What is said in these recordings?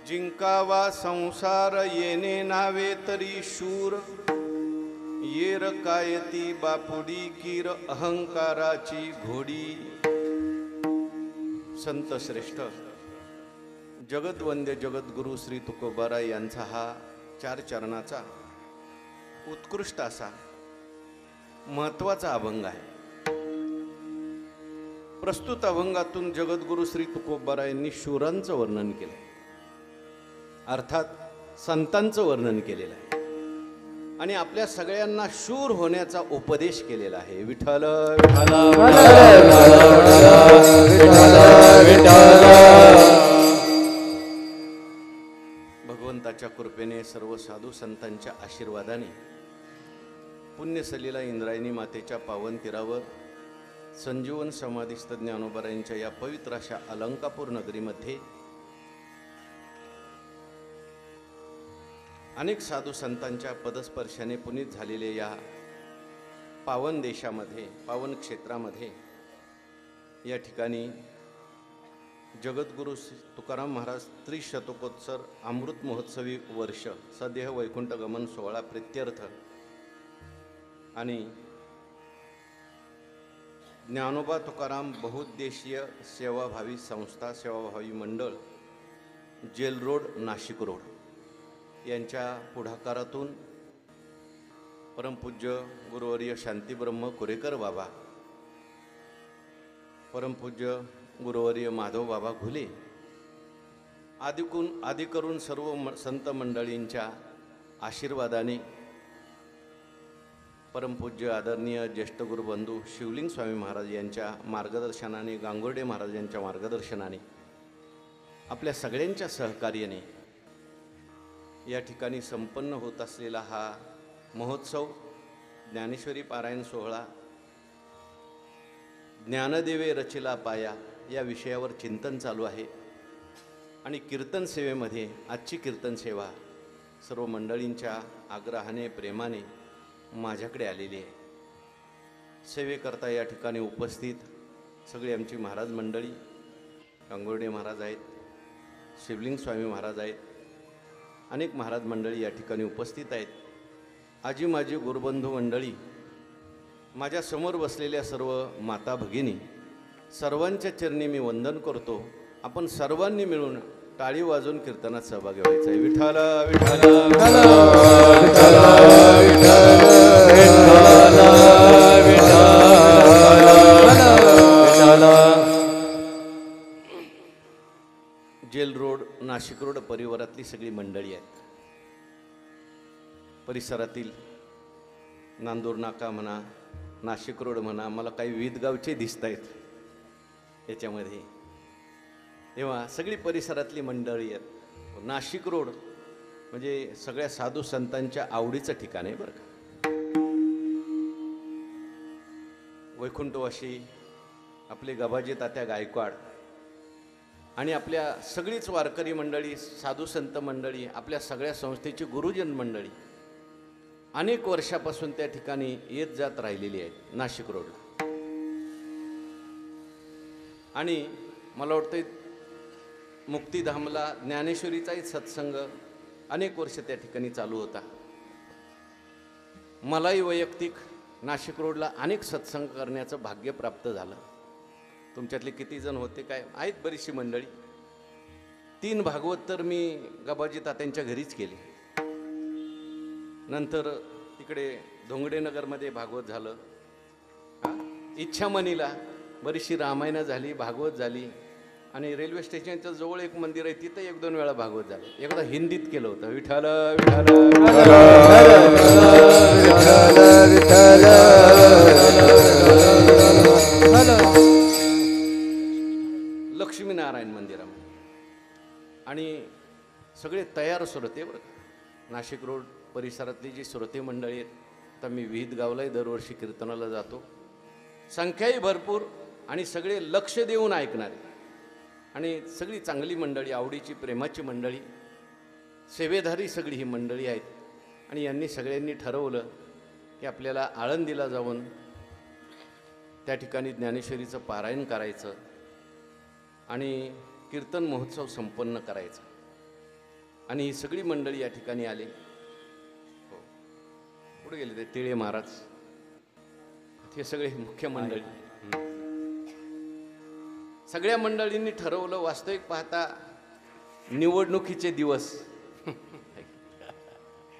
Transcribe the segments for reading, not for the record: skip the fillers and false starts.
जिंकावा संसार येणे नावे तरी शूर, येर कायती बापुडी कीर अहंकाराची घोडी. संत श्रेष्ठ जगद्वंद्य जगद्गुरु श्री तुकोबाराय यांचा हा 4 चरणाचा उत्कृष्ट असा महत्वाचा अभंग आहे. प्रस्तुत अभंगातून जगद्गुरु श्री तुकोबारायांनी शूरांचं वर्णन केलं, अर्थात संतांचं वर्णन केलेलं आहे आणि आपल्या सगळ्यांना शूर होण्याचा उपदेश केलेला आहे. विठ्ठल भगवंताच्या कृपेने सर्व साधू संतांच्या आशीर्वादाने पुण्यसलीला इंद्रायणी मातेच्या पावन तीरावर संजीवन समाधीस्थ ज्ञानोबारायांच्या या पवित्र अशा अलंकापूर नगरीमध्ये अनेक साधू संतांच्या पदस्पर्शाने पुनीत झालेले या पावन देशामध्ये, पावन क्षेत्रामध्ये या ठिकाणी जगद्गुरु तुकाराम महाराज त्रिशतकोत्तर अमृत महोत्सवी वर्ष सदेह वैकुंठ गमन सोहळा प्रित्यर्थ आणि ज्ञानोबा तुकाराम बहुउद्देशीय सेवाभावी संस्था सेवाभावी मंडळ जेल रोड नाशिक रोड यांच्या पुढाकारातून परमपूज्य गुरुवर्य शांतीब्रह्म कुरेकर बाबा, परमपूज्य गुरुवर्य माधव बाबा घुले आदी करून सर्व संत मंडळींच्या आशीर्वादाने परमपूज्य आदरणीय ज्येष्ठ गुरुबंधू शिवलिंग स्वामी महाराज यांच्या मार्गदर्शनाने, गांगुर्डे महाराज यांच्या मार्गदर्शनाने, आपल्या सगळ्यांच्या सहकार्याने या ठिकाणी संपन्न होत असलेला हा महोत्सव ज्ञानेश्वरी पारायण सोहळा ज्ञानदेवे रचिला पाया या विषयावर चिंतन चालू आहे आणि कीर्तन सेवेमध्ये आजची कीर्तन सेवा सर्व मंडळींच्या आग्रहाने प्रेमाने माझ्याकडे आलेली आहे. सेवेकरता या ठिकाणी उपस्थित सगळी आमची महाराज मंडळी, गांगुर्डे महाराज आहेत, शिवलिंग स्वामी महाराज आहेत, अनेक महाराज मंडळी या ठिकाणी उपस्थित आहेत. आजी माझी गुरुबंधू मंडळी, माझ्या समोर बसलेल्या सर्व माता भगिनी, सर्वांच्या चरणी मी वंदन करतो. आपण सर्वांनी मिळून टाळी वाजवून कीर्तनात सहभागी व्हायचं आहे. Vitthal Vitthal jail road Nashik road परिवारातली सगळी मंडळी आहेत. परिसरातील नांदूर नाका म्हणा, नाशिक रोड म्हणा, मला काही विविध गावचे दिसत आहेत याच्यामध्ये. तेव्हा सगळी परिसरातली मंडळी आहेत. नाशिक रोड म्हणजे सगळ्या साधू संतांच्या आवडीचं ठिकाण आहे बरं का. वैकुंठवासी आपले गबाजी तात्या गायकवाड आणि आपल्या सगळीच वारकरी मंडळी, साधू संत मंडळी, आपल्या सगळ्या संस्थेची गुरुजन मंडळी अनेक वर्षापासून त्या ठिकाणी येत जात राहिलेली आहेत नाशिक रोडला. आणि मला वाटतं मुक्तिधामला ज्ञानेश्वरीचाही सत्संग अनेक वर्ष त्या ठिकाणी चालू होता. मलाही वैयक्तिक नाशिक रोडला अनेक सत्संग करण्याचं भाग्य प्राप्त झालं. तुमच्यातले किती जण होते काय आहेत, बरीचशी मंडळी. 3 भागवत तर मी गबाजी तात्यांच्या घरीच केले. नंतर तिकडे धोंगडेनगरमध्ये भागवत झालं, इच्छामणीला बरीचशी रामायणं झाली, भागवत झाली. आणि रेल्वे स्टेशनच्या जवळ एक मंदिर आहे, तिथं 1-2 वेळा भागवत झालं. एकदा हिंदीत केलं होतं. विठ्ठल विठ्ठल लक्ष्मीनारायण मंदिरामध्ये. आणि सगळे तयार श्रोते बरं का. नाशिक रोड परिसरातली जी श्रोते मंडळी आहेत, आता मी विविध गावलाही दरवर्षी कीर्तनाला जातो. संख्याही भरपूर आणि सगळे लक्ष देऊन ऐकणारे आणि सगळी चांगली मंडळी, आवडीची प्रेमाची मंडळी, सेवेधारी सगळी ही मंडळी आहेत. आणि यांनी सगळ्यांनी ठरवलं की आपल्याला आळंदीला जाऊन त्या ठिकाणी ज्ञानेश्वरीचं पारायण करायचं आणि कीर्तन महोत्सव संपन्न करायचा. आणि ही सगळी मंडळी या ठिकाणी आली. हो, पुढे गेले ते तिळे महाराज, हे सगळे मुख्य मंडळी. सगळ्या मंडळींनी ठरवलं, वास्तविक पाहता निवडणुकीचे दिवस.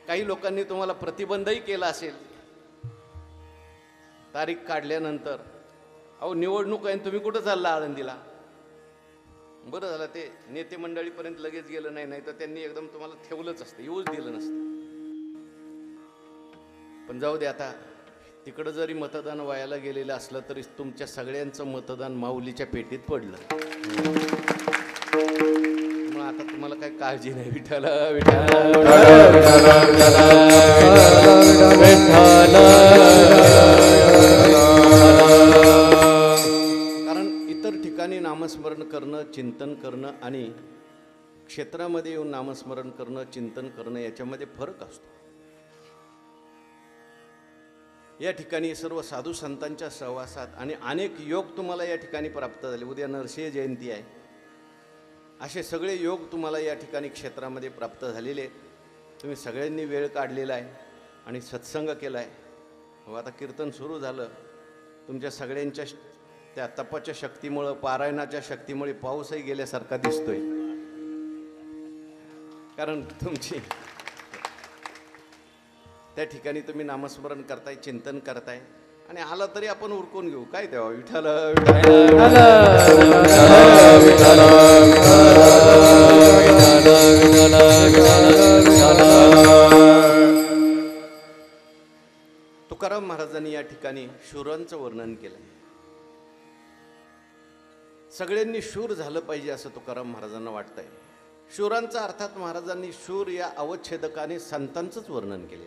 काही लोकांनी तुम्हाला प्रतिबंधही केला असेल तारीख काढल्यानंतर. अहो निवडणूक आहे, तुम्ही कुठं चालला आळंदीला? बरं झालं ते नेते मंडळीपर्यंत लगेच गेलं नाही, नाही तर त्यांनी एकदम तुम्हाला ठेवलंच असतं, येऊच दिलं नसतं. पण जाऊ दे, आता तिकडं जरी मतदान व्हायला गेलेलं असलं तरी तुमच्या सगळ्यांचं मतदान माऊलीच्या पेटीत पडलं. मग आता तुम्हाला काही काळजी नाही. विठ्ठल कारण इतर ठिकाणी नामस्मरण करणं, चिंतन करणं आणि क्षेत्रामध्ये येऊन नामस्मरण करणं, चिंतन करणं याच्यामध्ये फरक असतो. या ठिकाणी सर्व साधू संतांच्या सहवासात आणि अनेक योग तुम्हाला या ठिकाणी प्राप्त झाले. उद्या नरसिंह जयंती आहे, असे सगळे योग तुम्हाला या ठिकाणी क्षेत्रामध्ये प्राप्त झालेले आहेत. तुम्ही सगळ्यांनी वेळ काढलेला आहे आणि सत्संग केला आहे. व आता कीर्तन सुरू झालं. तुमच्या सगळ्यांच्या त्या तपाच्या शक्तीमुळं, पारायणाच्या शक्तीमुळे पाऊसही गेल्यासारखा दिसतोय. कारण तुमची त्या ठिकाणी तुम्ही नामस्मरण करताय, चिंतन करताय आणि आला तरी आपण उरकून घेऊ. काय तेव्हा विठ्ठल तुकाराम महाराजांनी या ठिकाणी शूरांचं वर्णन केलंय. सगळ्यांनी शूर झालं पाहिजे असं तुकाराम महाराजांना वाटतंय. शूरांचा अर्थात महाराजांनी शूर या अवच्छेदकाने संतांचंच वर्णन केले.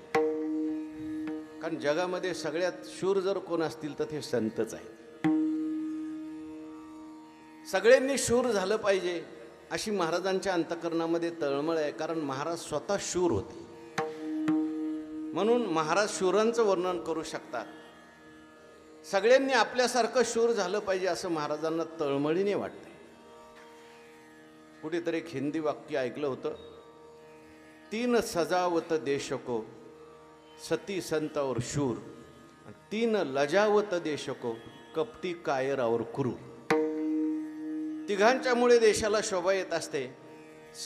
कारण जगामध्ये सगळ्यात शूर जर कोण असतील तर ते संतच आहेत. सगळ्यांनी शूर झालं पाहिजे अशी महाराजांच्या अंतःकरणामध्ये तळमळ आहे. कारण महाराज स्वतः शूर होते, म्हणून महाराज शूरांचं वर्णन करू शकतात. सगळ्यांनी आपल्यासारखं शूर झालं पाहिजे असं महाराजांना तळमळीने वाटतंय. कुठेतरी एक हिंदी वाक्य ऐकलं होतं, 3 सजावत देश को, सती संत और शूर, 3 लजावत देश को, कपटी कायर और क्रूर. तिघांच्यामुळे देशाला शोभा येत असते,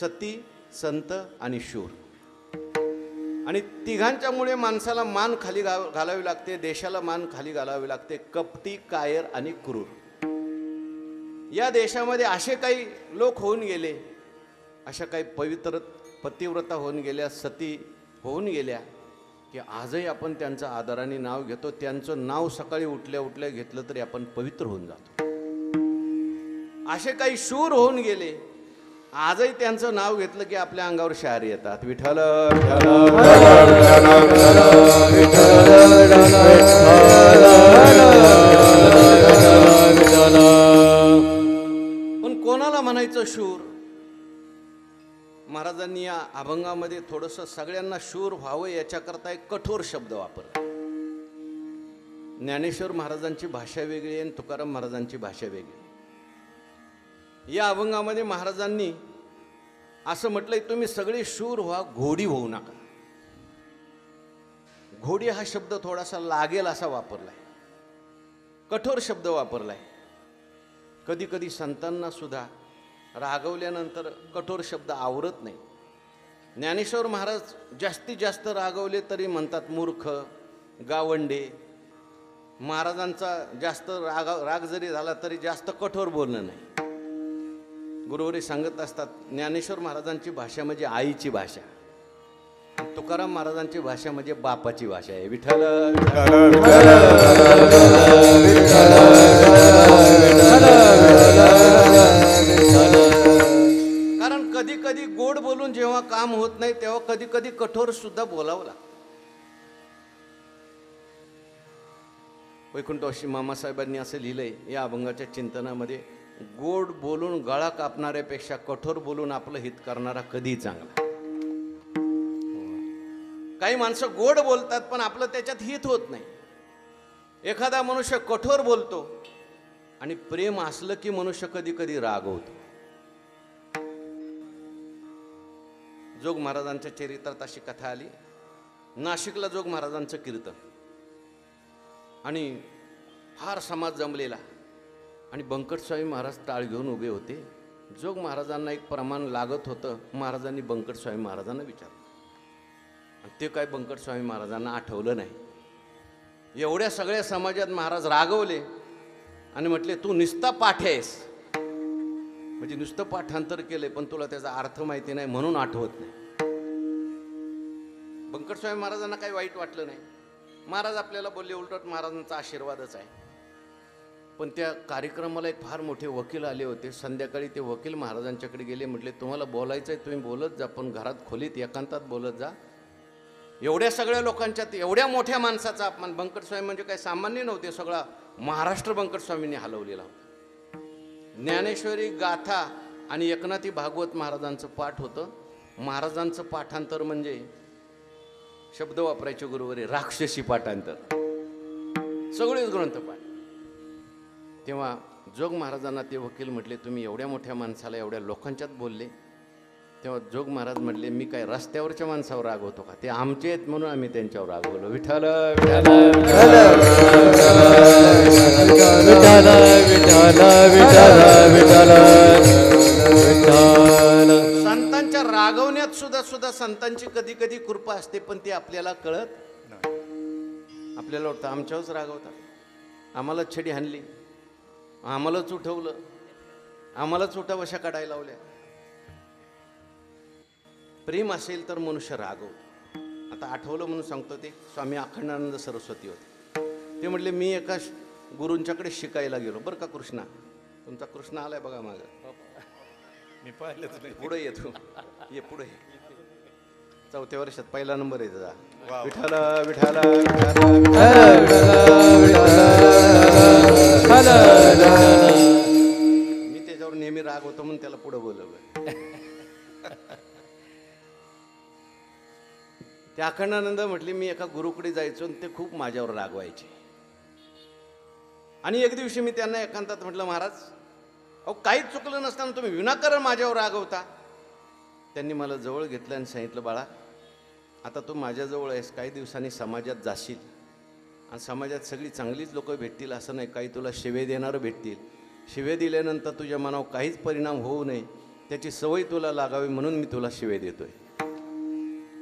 सती, संत आणि शूर. आणि तिघांच्यामुळे माणसाला मान खाली घालावी लागते, देशाला मान खाली घालावी लागते, कपटी, कायर आणि क्रूर. या देशामध्ये असे काही लोक होऊन गेले, अशा काही पवित्र पतिव्रता होऊन गेल्या, सती होऊन गेल्या की आजही आपण त्यांचं आदराने नाव घेतो. त्यांचं नाव सकाळी उठल्या उठल्या घेतलं तरी आपण पवित्र होऊन जातो. असे काही शूर होऊन गेले, आजही त्यांचं नाव घेतलं की आपल्या अंगावर शहारे येतात. विठ्ठल पण कोणाला म्हणायचं शूर? महाराजांनी या अभंगामध्ये थोडंसं सगळ्यांना शूर व्हावं याच्याकरता एक कठोर शब्द वापरला. ज्ञानेश्वर महाराजांची भाषा वेगळी आणि तुकाराम महाराजांची भाषा वेगळी. या अभंगामध्ये महाराजांनी असं म्हटलंय, तुम्ही सगळे शूर व्हा, घोडी होऊ नका. घोडी हा शब्द थोडासा लागेल असा वापरलाय, कठोर शब्द वापरलाय. कधी कधी संतांना सुद्धा रागवल्यानंतर कठोर शब्द आवरत नाही. ज्ञानेश्वर महाराज जास्तीत जास्त रागवले तरी म्हणतात मूर्ख, गावंडे. महाराजांचा जास्त राग जरी झाला तरी जास्त कठोर बोलणं नाही. गुरुवरी सांगत असतात, ज्ञानेश्वर महाराजांची भाषा म्हणजे आईची भाषा, तुकाराम महाराजांची भाषा म्हणजे बापाची भाषा आहे. विठ्ठल कारण कधी कधी गोड बोलून जेव्हा काम होत नाही तेव्हा कधी कधी कठोर सुद्धा बोलावं लागतं. वैकुंठवासी मामासाहेबांनी असं लिहिलंय या अभंगाच्या चिंतनामध्ये, गोड बोलून गळा कापणाऱ्यापेक्षा कठोर बोलून आपलं हित करणारा कधी चांगला. काही माणसं गोड बोलतात पण आपलं त्याच्यात हित होत नाही. एखादा मनुष्य कठोर बोलतो आणि प्रेम असलं की मनुष्य कधी कधी रागवतो. जोग महाराजांच्या चरित्रात अशी कथा आली. नाशिकला जोग महाराजांचं कीर्तन आणि फार समाज जमलेला आणि बंकटस्वामी महाराज टाळ घेऊन उभे होते. जोग महाराजांना एक प्रमाण लागत होतं. महाराजांनी बंकटस्वामी महाराजांना विचारलं आणि ते काय बंकटस्वामी महाराजांना आठवलं नाही. एवढ्या सगळ्या समाजात महाराज रागवले आणि म्हटले, तू नुसता पाठ आहेस, म्हणजे नुसतं पाठांतर केले पण तुला त्याचा अर्थ माहिती नाही म्हणून आठवत नाही. बंकटस्वामी महाराजांना काही वाईट वाटलं नाही. महाराज आपल्याला बोलले, उलट महाराजांचा आशीर्वादच आहे. पण त्या कार्यक्रमाला एक फार मोठे वकील आले होते. संध्याकाळी ते वकील महाराजांच्याकडे गेले, म्हटले तुम्हाला बोलायचं आहे तुम्ही बोलत जा, पण घरात खोलीत एकांतात बोलत जा. एवढ्या सगळ्या लोकांच्यात एवढ्या मोठ्या माणसाचा अपमान. बंकटस्वामी म्हणजे काही सामान्य नव्हते, सगळा महाराष्ट्र बंकटस्वामींनी हलवलेला होता. ज्ञानेश्वरी गाथा आणि एकनाथी भागवत महाराजांचं पाठ होतं. महाराजांचं पाठांतर म्हणजे शब्द वापरायचे गुरुवारी राक्षसी पाठांतर, सगळेच ग्रंथ पाठ. तेव्हा जोग महाराजांना ते वकील म्हटले, तुम्ही एवढ्या मोठ्या माणसाला एवढ्या लोकांच्यात बोलले. तेव्हा जोग महाराज म्हटले, मी काय रस्त्यावरच्या माणसावर रागवतो का? ते आमचे आहेत म्हणून आम्ही त्यांच्यावर रागवलो. विठ्ठल संतांच्या रागवण्यात सुद्धा संतांची कधी कधी कृपा असते, पण ते आपल्याला कळत. आपल्याला वाटतं आमच्यावरच रागवतात, आम्हालाच छडी हाणली, आम्हालाच उठवलं, आम्हालाच उठावशा काढायला लावल्या. प्रेम असेल तर मनुष्य रागवतो. आता आठवलं म्हणून सांगतो, ते स्वामी अखंडानंद सरस्वती होते. ते म्हटले, मी एका गुरूंच्याकडे शिकायला गेलो बरं का. कृष्णा, तुमचा कृष्णा आलाय बघा मागं, मी पाहिलंच नाही. पुढे येतो, ये पुढे. 4थ्या वर्षात पहिला नंबर येतो. विठाला विठाला मी त्याच्यावर नेहमी राग होतो म्हणून त्याला पुढे बोलवलं. त्या अखंडानंद म्हटले, मी एका गुरुकडे जायचो आणि ते खूप माझ्यावर रागवायचे. आणि एक दिवशी मी त्यांना एकांतात म्हटलं, महाराज अहो काहीच चुकलं नसताना तुम्ही विनाकारण माझ्यावर रागवता. त्यांनी मला जवळ घेतलं आणि सांगितलं, बाळा आता तू माझ्याजवळ आहेस, काही दिवसांनी समाजात जाशील आणि समाजात सगळी चांगलीच लोक भेटतील असं नाही, काही तुला शिवे देणारं भेटतील. शिवे दिल्यानंतर तुझ्या मनावर काहीच परिणाम होऊ नये, त्याची सवय तुला लागावी म्हणून मी तुला शिवे देतोय,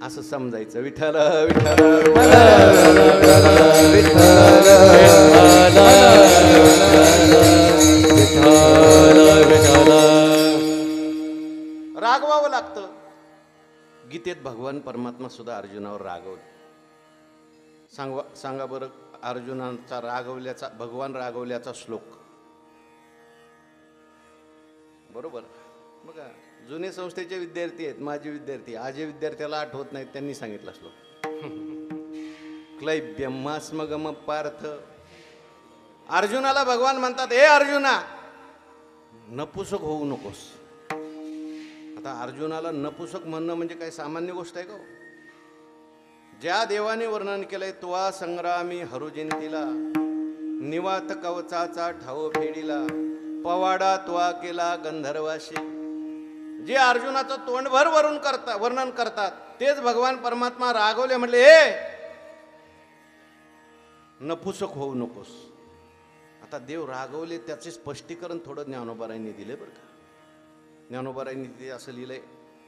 असं समजायचं. विठ्ठल रागवावं लागतं. गीतेत भगवान परमात्मा सुद्धा अर्जुनावर रागवले. सांगा बरं, अर्जुनाचा रागवल्याचा, भगवान रागवल्याचा श्लोक बरोबर बघा. जुने संस्थेचे विद्यार्थी आहेत, माझे विद्यार्थी, आजे विद्यार्थ्याला आठवत नाहीत, त्यांनी सांगितलं श्लोक. क्लैब्यमास्मगम पार्थ. अर्जुनाला भगवान म्हणतात, ए अर्जुना नपुसक होऊ नकोस. आता अर्जुनाला नपुसक म्हणणं म्हणजे काय सामान्य गोष्ट आहे का? ज्या देवाने वर्णन केलंय, तुवा संग्रामी हरुजिंतीला, निवात कवचाचा ठाव फेडीला, पवाडा तुवा केला गंधर्वाशी. जे अर्जुनाचं तोंडभर वर्णन करतात तेच भगवान परमात्मा रागवले, म्हटले ए नपुसक होऊ नकोस. आता देव रागवले त्याचे स्पष्टीकरण थोडं ज्ञानोबारायांनी दिले बरं का. ज्ञानोबारायांनी ते असं लिहिलंय,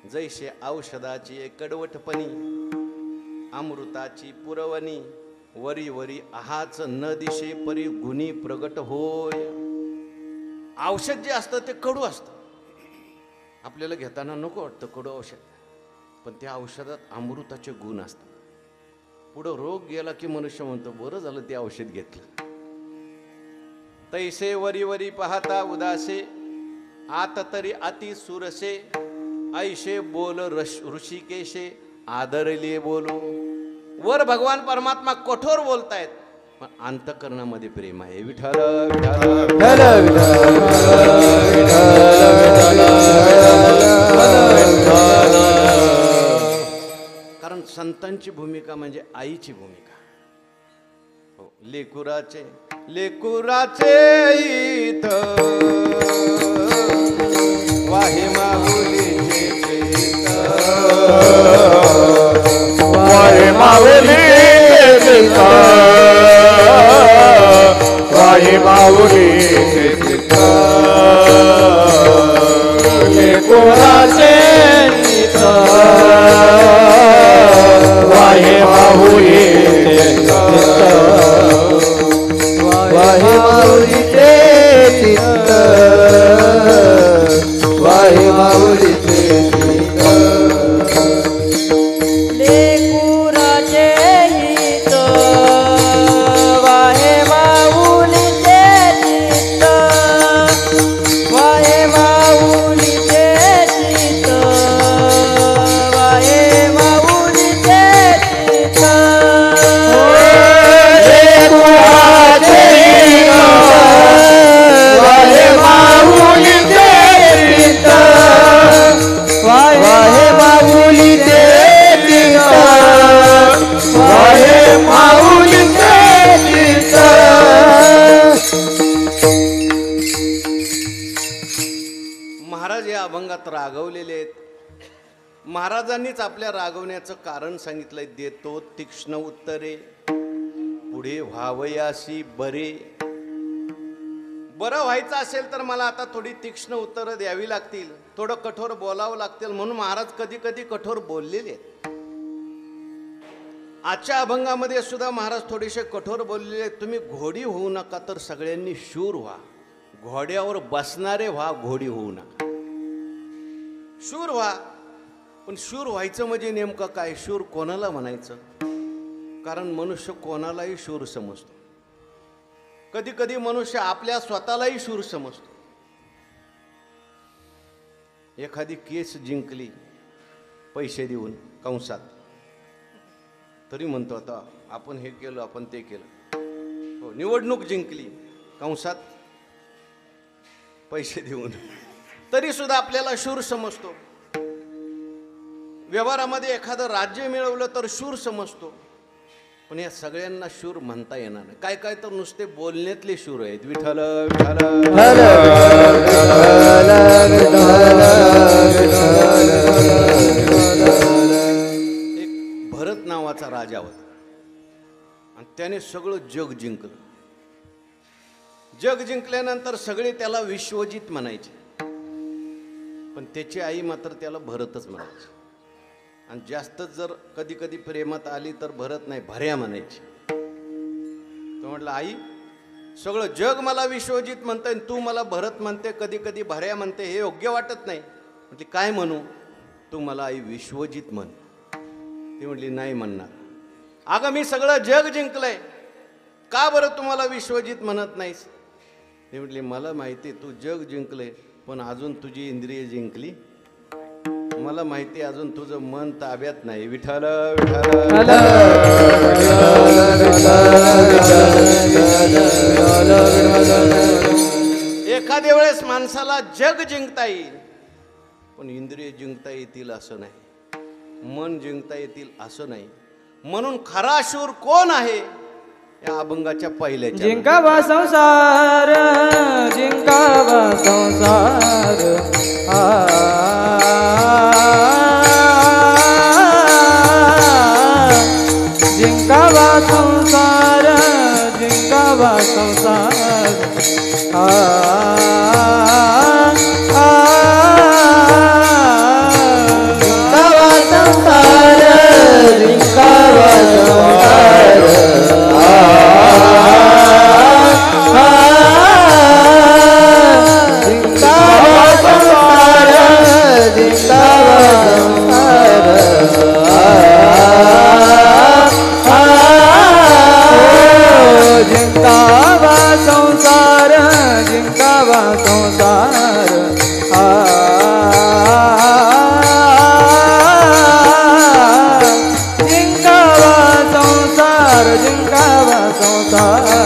जैसे औषधाची कडवटपणी, अमृताची पुरवणी, वरी वरी आहाच न दिशे परी गुणी प्रगट होय. औषध जे असतं ते कडू असतं, आपल्याला घेताना नको वाटतं कडू औषध, पण त्या औषधात अमृताचे गुण असतात. पुढं रोग गेला की मनुष्य म्हणतो बरं झालं ते औषध घेतलं. तैसे वरी वरी पाहता उदासे, आत तरी अति सुरसे, ऐशे बोल ऋषिकेशे, आदरले बोलो. वर भगवान परमात्मा कठोर बोलतायत, पण अंतःकरणामध्ये प्रेम आहे. विठ्ठल कारण संतांची भूमिका म्हणजे आईची भूमिका. हो, लेकुराचे इथ वाहे माऊलीचे वाहे माऊली चित्त, वाहे माऊली चित्त, लेकराचे चित्त, वाहे माऊली चित्त, वाहे माऊली चित्त, वाहे माऊली चित्त, लेकुराचे हित, वाहे माऊलीचे चित्त, वाहे माऊलीचे चित्त, वाहे माऊलीचे चित्त. लेकराचे हित, वाहे माऊली चित्त, वाहे माऊली चित्त, वाहे माऊली चित्त. महाराज या अभंगात रागवलेले आहेत. महाराजांनीच आपल्या रागवण्याचं कारण सांगितलंय. देतो तीक्ष्ण उत्तरे, पुढे व्हावयासी बरे. बरं व्हायचं असेल तर मला आता थोडी तीक्ष्ण उत्तरं द्यावी लागतील, थोडं कठोर बोलावं लागतील, म्हणून महाराज कधी कधी कठोर बोललेले आहेत. आजच्या अभंगामध्ये सुद्धा महाराज थोडेसे कठोर बोललेले आहेत. तुम्ही घोडी होऊ नका, तर सगळ्यांनी शूर व्हा. घोड्यावर बसणारे व्हा, घोडी होऊ नका. शूर व्हा. पण शूर व्हायचं म्हणजे नेमकं काय? शूर कोणाला म्हणायचं? कारण मनुष्य कोणालाही शूर समजतो. कधी कधी मनुष्य आपल्या स्वतःलाही शूर समजतो. एखादी केस जिंकली पैसे देऊन कंसात, तरी म्हणतो आता आपण हे केलं, आपण ते केलं. हो, निवडणूक जिंकली कंसात पैसे देऊन, तरी सुद्धा आपल्याला शूर समजतो. व्यवहारामध्ये एखादं राज्य मिळवलं तर शूर समजतो. पण या सगळ्यांना शूर म्हणता येणार नाही. काय काय तर नुसते बोलण्यातले शूर आहेत. विठ्ठल विठ्ठल. एक भरत नावाचा राजा होता आणि त्याने सगळं जग जिंकलं. जग जिंकल्यानंतर सगळे त्याला विश्वजित म्हणायचे, पण त्याची आई मात्र त्याला भरतच म्हणायची. आणि जास्तच जर कधी कधी प्रेमात आली तर भरत नाही, भऱ्या म्हणायची. तो म्हटलं, आई सगळं जग मला विश्वजित म्हणतंय, तू मला भरत म्हणते, कधी कधी भऱ्या म्हणते, हे योग्य वाटत नाही. म्हटली, काय म्हणू? तू मला आई विश्वजित म्हण. ती म्हटली, नाही म्हणणार. अगं मी सगळं जग जिंकलंय, का बरं तुम्हाला विश्वजित म्हणत नाहीस? ती म्हटली, मला माहिती तू जग जिंकलंय, पण अजून तुझी इंद्रिय जिंकली. मला माहिती अजून तुझं मन ताब्यात नाही. विठ्ठल विठ्ठल. एखाद्या वेळेस माणसाला जग जिंकता येईल, पण इंद्रिय जिंकता येतील असं नाही, मन जिंकता येतील असं नाही. म्हणून खरा शूर कोण आहे? या अभंगाच्या पहिल्या जिंकावा संसार, जिंकावा संसार, जिंकावा संसार, जिंकावा संसार, जिंकावा संसार, जिंकावा संसार, जिंकावा संसार, जिंकावा संसार, जिंकावा संसार, जिंकावा संसार, जिंकावा संसार, जिंकावा संसार,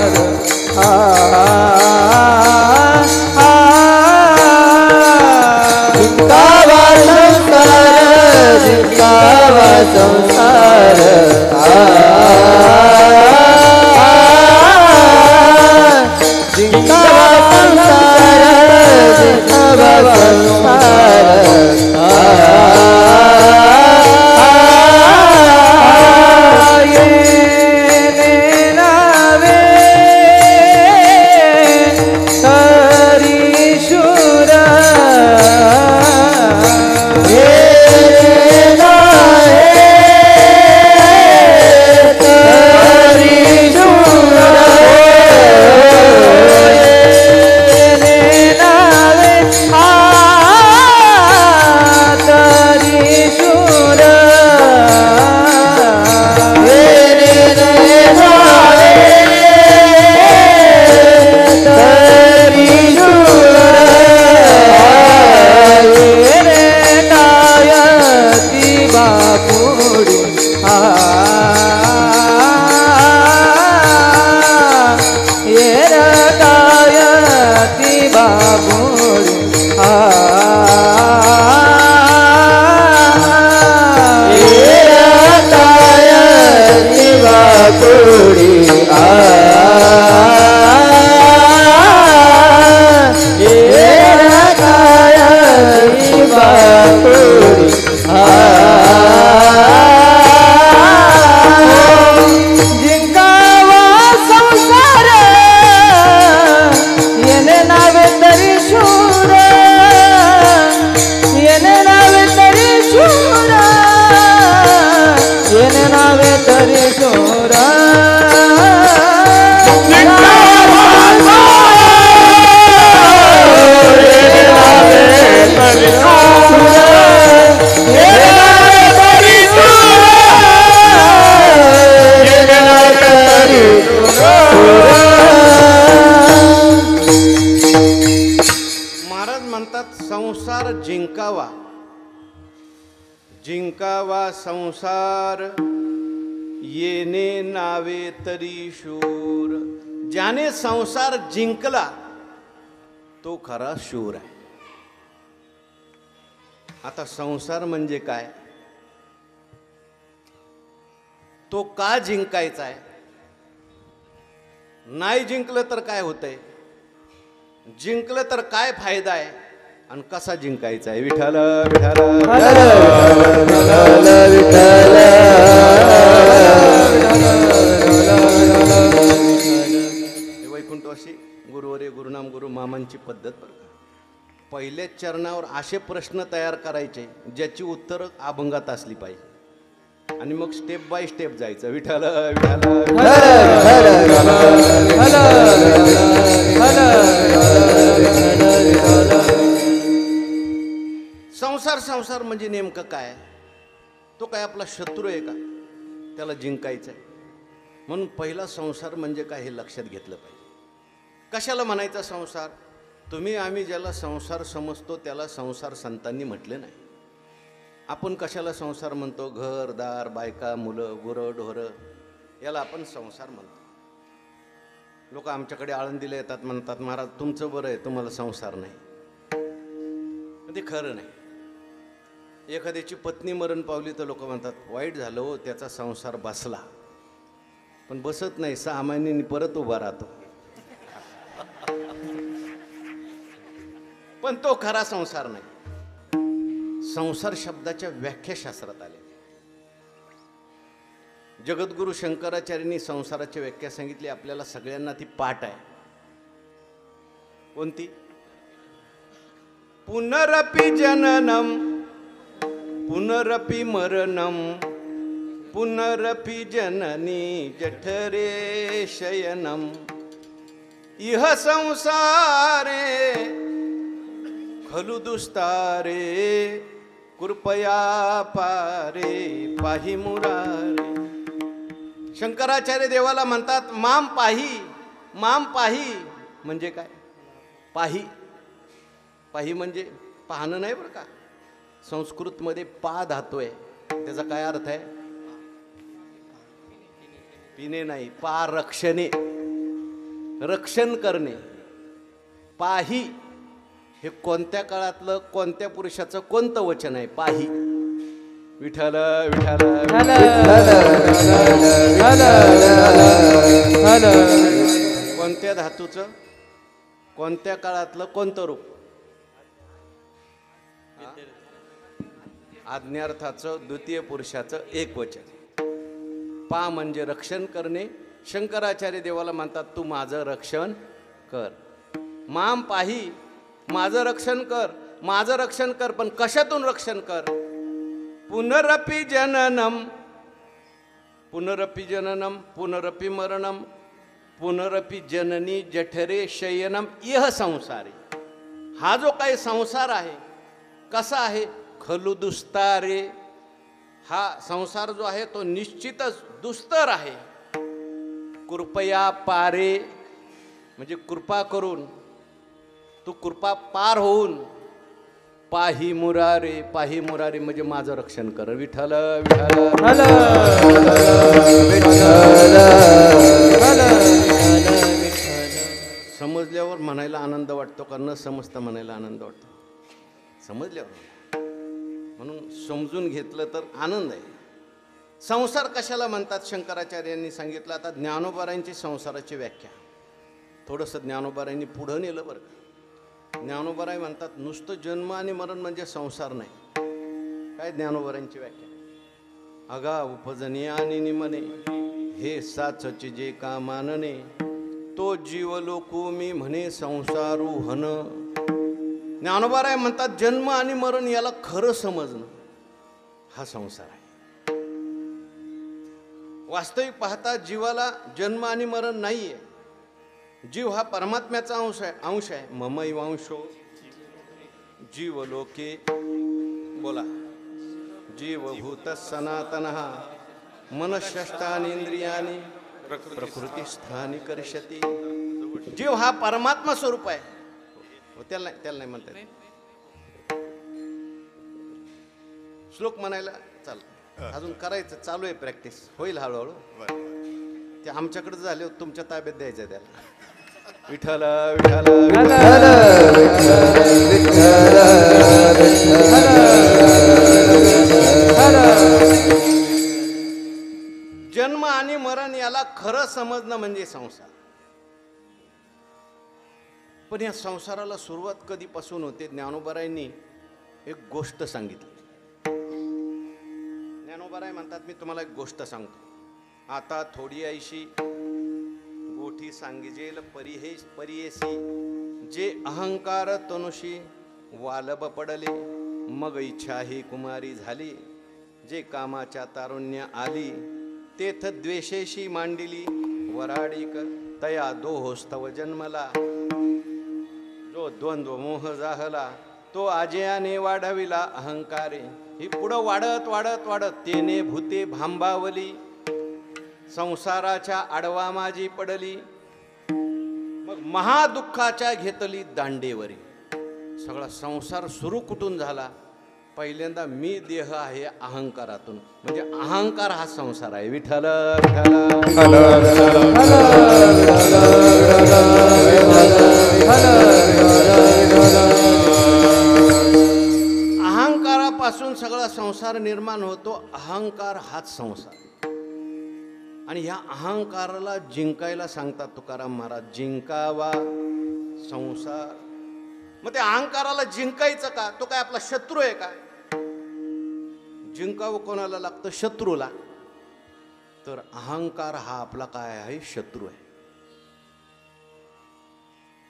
जिंकावा संसार, जिंकावा संसार, जिंकावा संसार, जिंकावा संसार, जिंकावा संसार येणे नावे तरी शूर. ज्याने संसार जिंकला तो खरा शूर आहे. आता संसार म्हणजे काय, तो का जिंकायचा आहे, नाही जिंकलं तर काय होतंय, जिंकलं तर काय फायदा आहे, आणि कसा जिंकायचा आहे. विठ्ठल विठ्ठल वैकुंठवासी गुरुवरे गुरुनाम गुरु मामांची पद्धत बरं का. पहिल्याच चरणावर असे प्रश्न तयार करायचे ज्याची उत्तरं अभंगात असली पाहिजे, आणि मग स्टेप बाय स्टेप जायचं. विठ्ठल विठ्ठल संसार संसार म्हणजे नेमकं काय, तो काय आपला शत्रू आहे का, त्याला जिंकायचं आहे. म्हणून पहिला संसार म्हणजे काय हे लक्षात घेतलं पाहिजे. कशाला म्हणायचा संसार, तुम्ही आम्ही ज्याला संसार समजतो त्याला संसार संतांनी म्हटले नाही. आपण कशाला संसार म्हणतो, घर दार बायका मुलं गुरं ढोरं याला आपण संसार म्हणतो. लोक आमच्याकडे आळंदीला येतात, म्हणतात महाराज तुमचं बरं आहे, तुम्हाला संसार नाही. ते खरं नाही. एखाद्याची पत्नी मरण पावली तर लोक म्हणतात वाईट झालं हो, त्याचा संसार बसला. पण बसत नाही, 6 महिन्यांनी परत उभा राहतो. पण तो खरा संसार नाही. संसार शब्दाच्या व्याख्याशास्त्रात आले. जगद्गुरु शंकराचार्यांनी संसाराची व्याख्या सांगितली. आपल्याला सगळ्यांना ती पाठ आहे. कोणती, पुनरपि जननम पुनरपि मरणम पुनरपि जननी जठरे शयनम इह संसारे खलु दुस्तारे कृपया पारे पाही मुरारे. शंकराचार्य देवाला म्हणतात माम पाही. माम पाही म्हणजे काय, पाही पाही म्हणजे पाहणं नाही बरं का. संस्कृतमध्ये पा धातू आहे, त्याचा काय अर्थ आहे, पिणे नाही, पा रक्षणे, रक्षण करणे. पाही हे कोणत्या काळातलं कोणत्या पुरुषाचं कोणतं वचन आहे, पाही. विठ्ठल विठ्ठल कोणत्या धातूचं कोणत्या काळातलं कोणतं रूप, आज्ञार्थाचं द्वितीय पुरुषाचं एक वचन. पा म्हणजे रक्षण करणे. शंकराचार्य देवाला म्हणतात तू माझं रक्षण कर. माम पाही, माझं रक्षण कर, माझं रक्षण कर. पण कशातून रक्षण कर, पुनरपि जननम पुनरपि जननम पुनरपि मरणम पुनरपि जननी जठरे शयनम इह संसारी. हा जो काही संसार आहे कसा आहे, खलु दुस्तारे. हा संसार जो आहे तो निश्चितच दुस्तर आहे. कृपया पारे म्हणजे कृपा करून, तू कृपा पार होऊन, पाही मुरारे. पाही मुरारे म्हणजे माझं रक्षण कर. विठ्ठल विठ्ठल समजल्यावर म्हणायला आनंद वाटतो का, न समजता म्हणायला आनंद वाटतो. समजल्यावर, म्हणून समजून घेतलं तर आनंद आहे. संसार कशाला म्हणतात शंकराचार्यांनी सांगितलं. आता ज्ञानोबारायांची संसाराची व्याख्या थोडंसं ज्ञानोबारायांनी पुढं नेलं बरं का. ज्ञानोबाराय म्हणतात नुसतं जन्म आणि मरण म्हणजे संसार नाही. काय ज्ञानोबारायांची व्याख्या, अगा उपजने आणि निमने हे साचचे जे का मानने तो जीव लोकू मी म्हणे संसारू हन. ज्ञानोबाराय म्हणतात जन्म आणि मरण याला खरं समजणं हा संसार आहे. वास्तविक पाहता जीवाला जन्म आणि मरण नाहीये. जीव हा परमात्म्याचा अंश आहे. ममैवांशो जीव लोके, बोला, जीवभूत सनातनः मनःषष्ठानि इंद्रियानि प्रकृतिस्थानी करिष्यति. जीव हा परमात्मा स्वरूप आहे. त्याला नाही म्हणतात. श्लोक म्हणायला चाल अजून करायचं चालू आहे प्रॅक्टिस होईल हळूहळू ते आमच्याकडे झाले तुमच्या ताब्यात द्यायचं त्याला विठ्ठल विठ्ठल जन्म आणि मरण याला खरं समजणं म्हणजे संसार. पण या संसाराला सुरुवात कधीपासून होते ज्ञानोबारायांनी एक गोष्ट सांगितली. ज्ञानोबाराय म्हणतात मी तुम्हाला एक गोष्ट सांगतो. आता थोडी ऐशी गोठी सांगिजेल परियेसी जे अहंकार तनुशी वालब पडले मग इच्छा ही कुमारी झाली जे कामाच्या तारुण्य आली तेथ द्वेषेशी मांडिली वराडिक तया दोहोस्तव जन्मला जो द्वंद्व मोह जाहला तो आजयाने वाढविला अहंकारे. ही पुढं वाढत वाढत वाढत तेने भूते भांबावली संसाराच्या आडवा माझी पडली मग महादुःखाच्या घेतली दांडेवरी. सगळा संसार सुरू कुठून झाला? पहिल्यांदा मी देह आहे अहंकारातून. म्हणजे अहंकार हा संसार आहे. विठ्ठल अहंकारापासून सगळा संसार निर्माण होतो. अहंकार हाच संसार. आणि ह्या अहंकाराला जिंकायला सांगतात तुकाराम महाराज, जिंकावा संसार. मग त्या अहंकाराला जिंकायचं का? तो काय आपला शत्रू आहे का? जिंकावं कोणाला लागतं? शत्रूला. तर अहंकार हा आपला काय आहे? शत्रू आहे.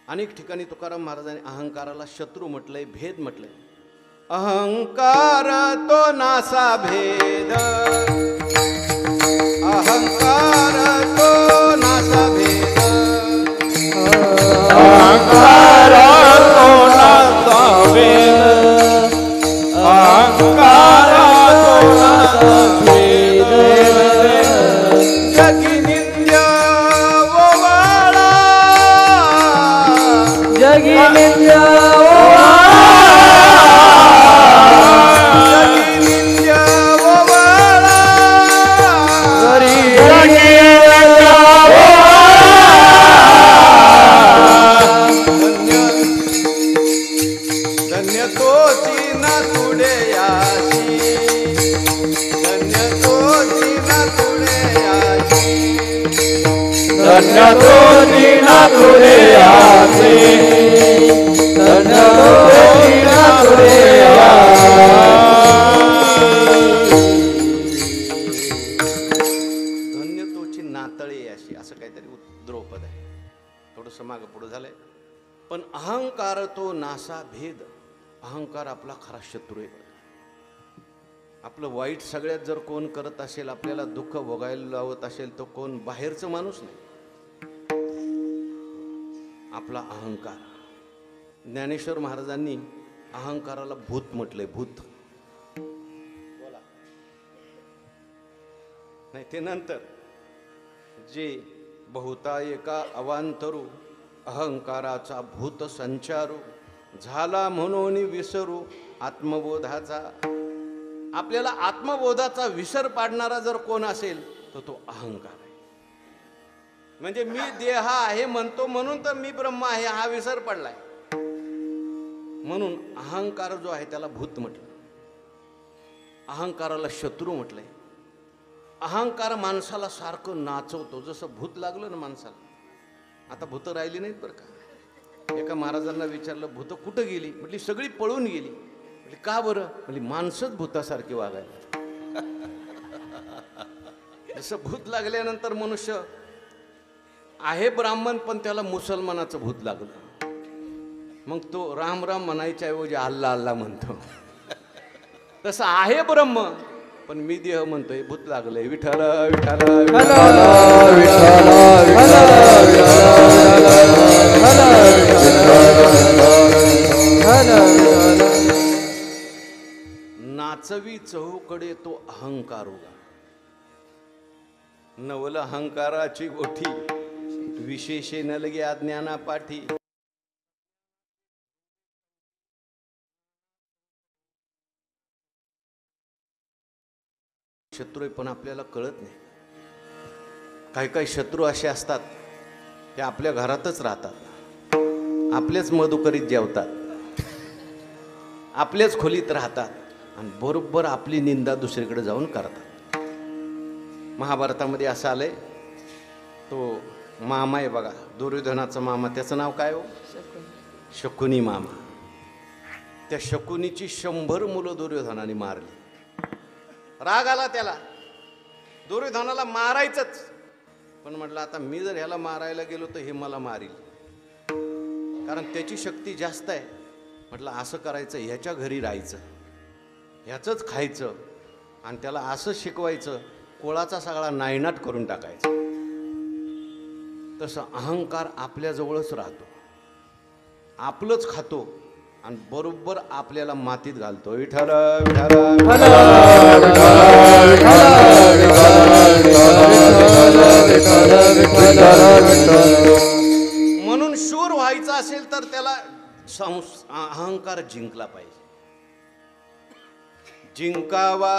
अनेक ठिकाणी तुकाराम महाराजांनी अहंकाराला शत्रू म्हटलंय, भेद म्हटलंय. अहंकार तो नासा भेद, अहंकार तो नासा भेद, अहंकार तो नासा भेद, अहंकार तो नासा भेद. जगी निंद्य ओवाळा, जगी निंद्य धन्य तो दीना तुरे आसे, धन्य तो दीना तुरे धन्य तोची नातळे अशी असं काहीतरी द्रौपद आहे. थोडंसं मागं पुढं झालंय. पण अहंकार तो नासा भेद. अहंकार आपला खरा शत्रू आहे. आपलं वाईट सगळ्यात जर कोण करत असेल, आपल्याला दुःख भोगायला लावत असेल, तो कोण बाहेरचं माणूस नाही, आपला अहंकार. ज्ञानेश्वर महाराजांनी अहंकाराला भूत म्हटलंय. भूत बोला नाही ते नंतर. जे बहुता एका अवांतरू अहंकाराचा भूत संचारू झाला म्हणून विसरू आत्मबोधाचा. आपल्याला आत्मबोधाचा विसर पाडणारा जर कोण असेल तर तो अहंकार आहे. म्हणजे मी देह आहे म्हणतो म्हणून तर मी ब्रह्म आहे हा विसर पडलाय. म्हणून अहंकार जो आहे त्याला भूत म्हटलं, अहंकाराला शत्रू म्हटलंय. अहंकार माणसाला सारखं नाचवतो. जसं भूत लागलं ना माणसाला. आता भूत राहिली नाहीत बरं का. एका महाराजांना विचारलं भूत कुठं गेली? म्हटली सगळी पळून गेली. म्हटली का बरं? म्हणजे माणसंच भूतासारखी वागायला. जसं भूत लागल्यानंतर मनुष्य आहे ब्राह्मण पण त्याला मुसलमानाचं भूत लागलं, मग तो राम राम म्हणायच्या ऐवजी अल्ला अल्ला म्हणतो. तसं आहे ब्रह्म पण मी देह म्हणतोय, भूत लागलंय. विठ्ठल विठ्ठल नाचवी चहूकडे तो अहंकार उगा. नवल अहंकाराची गोठी विशेषे नलगे अज्ञाना पाठी. शत्रू आहे पण आपल्याला कळत नाही. काही काही शत्रू असे असतात ते आपल्या घरातच राहतात, आपलेच मधुकरीत जेवतात, आपल्याच खोलीत राहतात आणि बरोबर आपली निंदा दुसरीकडे जाऊन करतात. महाभारतामध्ये असं आलंय, तो मामा आहे बघा, दुर्योधनाचा मामा, त्याचं नाव काय हो? शकुनी मामा. त्या शकुनीची 100 मुलं दुर्योधनाने मारली. राग आला त्याला, दुर्योधनाला मारायचंच, पण म्हटलं आता मी जर ह्याला मारायला गेलो तर हे मला मारील, कारण त्याची शक्ती जास्त आहे. म्हटलं असं करायचं, ह्याच्या घरी राहायचं, ह्याचंच खायचं आणि त्याला असं शिकवायचं, कोळाचा सगळा नायनाट करून टाकायचा. तसं अहंकार आपल्याजवळच राहतो, आपलंच खातो आणि बरोबर आपल्याला मातीत घालतो. विठ्ठल म्हणून शूर व्हायचं असेल तर त्याला अहंकार जिंकला पाहिजे. जिंकावा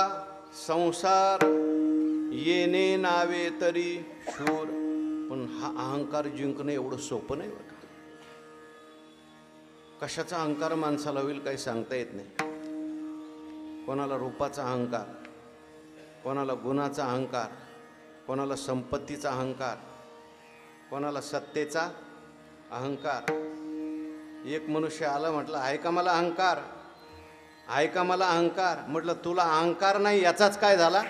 संसार येणे नावे तरी शूर, पण हा अहंकार जिंकणं एवढं सोपं नाही बरं का. कशाचा अहंकार माणसाला होईल काही सांगता येत नाही. कोणाला रूपाचा अहंकार, कोणाला गुणाचा अहंकार, कोणाला संपत्तीचा अहंकार, कोणाला सत्तेचा अहंकार. एक मनुष्य आला, म्हटलं आहे का मला अहंकार, आहे का मला अहंकार. म्हटलं तुला अहंकार नाही याचाच काय झाला.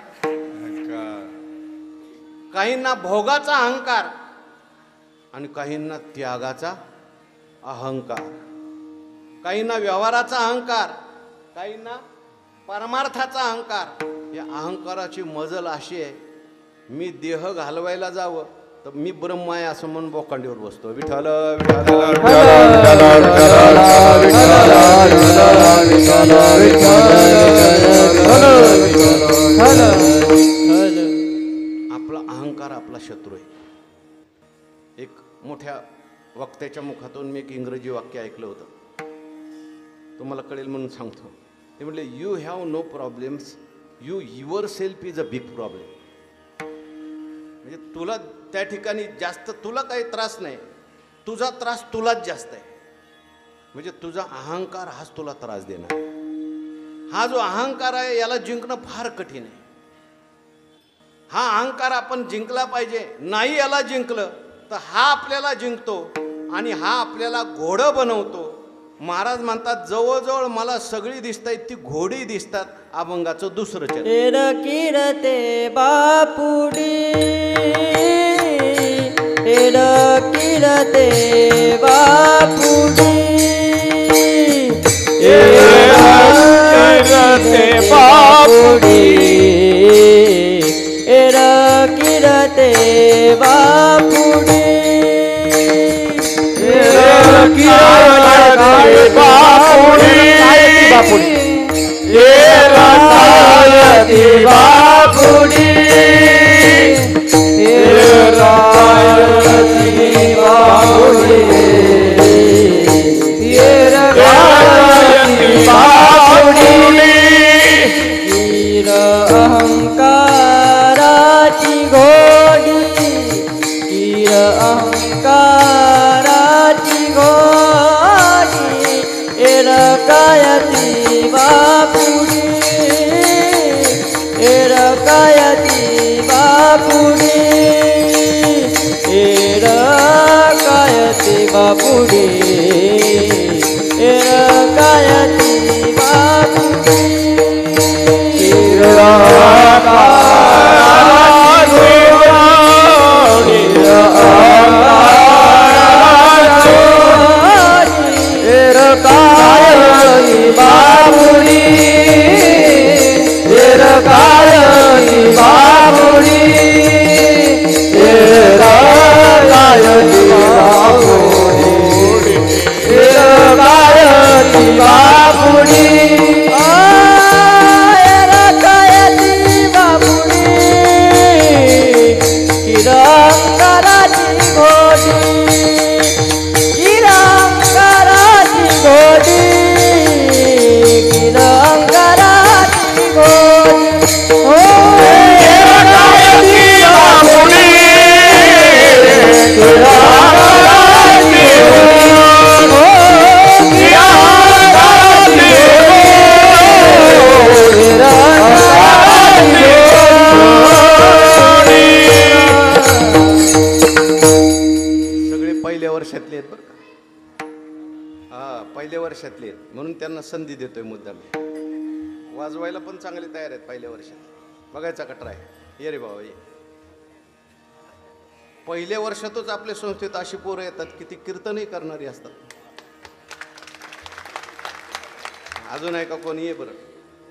काहींना भोगाचा अहंकार आणि काहींना त्यागाचा अहंकार, काहींना व्यवहाराचा अहंकार, काहींना परमार्थाचा अहंकार. या अहंकाराची मजल अशी आहे, मी देह घालवायला जावं तर मी ब्रह्म आहे असं म्हणून बोकांडीवर बसतो. विठ्ठल आपला अहंकार आपला शत्रू आहे. एक मोठ्या वक्त्याच्या मुखातून मी एक इंग्रजी वाक्य ऐकलं होतं, तुम्हाला कळेल म्हणून सांगतो. ते म्हटले, you have no problems, you yourself is a big problem. म्हणजे तुला त्या ठिकाणी जास्त तुला काही त्रास नाही, तुझा त्रास तुलाच जास्त आहे. म्हणजे तुझा अहंकार हाच तुला त्रास देणार. हा जो अहंकार आहे याला जिंकणं फार कठीण आहे. हा अहंकार आपण जिंकला पाहिजे. नाही याला जिंकलं तर हा आपल्याला जिंकतो आणि हा आपल्याला घोडं बनवतो. महाराज म्हणतात, जवळजवळ मला सगळी दिसतात ती घोडी दिसतात. अभंगाचं दुसरं चरण. किरते बापुडी, किरते बापुडी, किरते बापुडी, किरते बापुडी, किरते बापुडी, रतायती बापुडी, रतायती बापुडी, रतायती बापुडी. कीर अहंकाराची घोडी, कीर अहंकाराची घोडी, एरकायती बापुडी, एरकायती बापुडी, एरकायती बापुडी, एरकायती बापुडी. बापुडी, म्हणून त्यांना संधी देतोय मुद्दाम. वाजवायला पण चांगले तयार आहेत पहिल्या वर्षात. बघायचा कटरा आहे. ये रे बाबा ये. पहिल्या वर्षातच आपल्या संस्थेत अशी पोरं येतात की ती कीर्तनही करणारी असतात. अजून आहे का कोणी? ये बरं.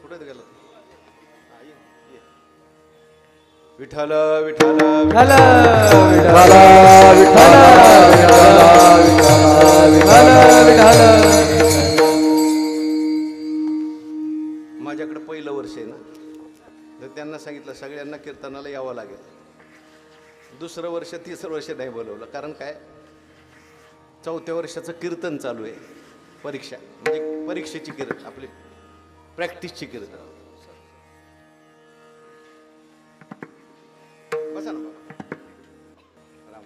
कुठे गेलं? विठ्ठल विठ्ठल विठ्ठल माझ्याकडे पहिलं वर्ष आहे ना, तर त्यांना सांगितलं सगळ्यांना कीर्तनाला यावं लागेल. दुसरं वर्ष तिसरं वर्ष नाही बोलवलं. कारण काय, चौथ्या वर्षाचं कीर्तन चालू आहे. परीक्षा म्हणजे परीक्षेची कीर्तन, आपली प्रॅक्टिसची कीर्तन. बसा ना बाबा. राम.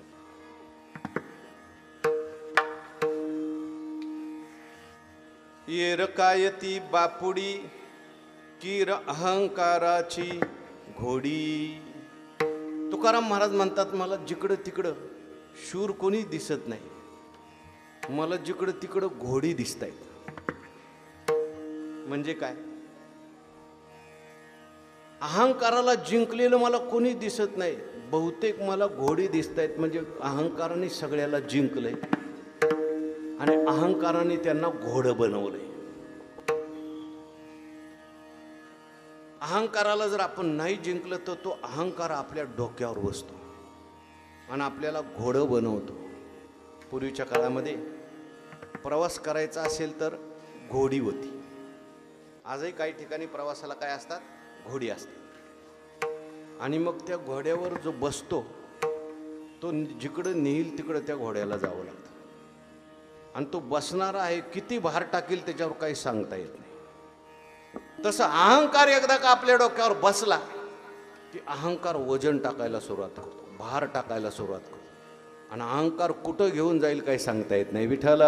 येर कायती बापुडी कीर अहंकाराची घोडी. तुकाराम महाराज म्हणतात, मला जिकडं तिकडं शूर कोणी दिसत नाही, मला जिकडं तिकडं घोडी दिसत आहेत. म्हणजे काय, अहंकाराला जिंकलेलं मला कोणी दिसत नाही, बहुतेक मला घोडी दिसत आहेत. म्हणजे अहंकाराने सगळ्याला जिंकलंय आणि अहंकाराने त्यांना घोडं बनवलंय. अहंकाराला जर आपण नाही जिंकलं तर तो अहंकार आपल्या डोक्यावर बसतो आणि आपल्याला घोडं बनवतो. पूर्वीच्या काळामध्ये प्रवास करायचा असेल तर घोडी होती. आजही काही ठिकाणी प्रवासाला काय असतात, घोडी असते. आणि मग त्या घोड्यावर जो बसतो तो जिकडं नेईल तिकडं त्या घोड्याला जावं लागतं. आणि तो बसणारा आहे किती भार टाकेल त्याच्यावर काही सांगता येत नाही. तसं अहंकार एकदा का आपल्या डोक्यावर बसला की अहंकार वजन टाकायला सुरुवात करतो, भार टाकायला सुरुवात करतो. आणि अहंकार कुठं घेऊन जाईल काही सांगता येत नाही. विठ्ठल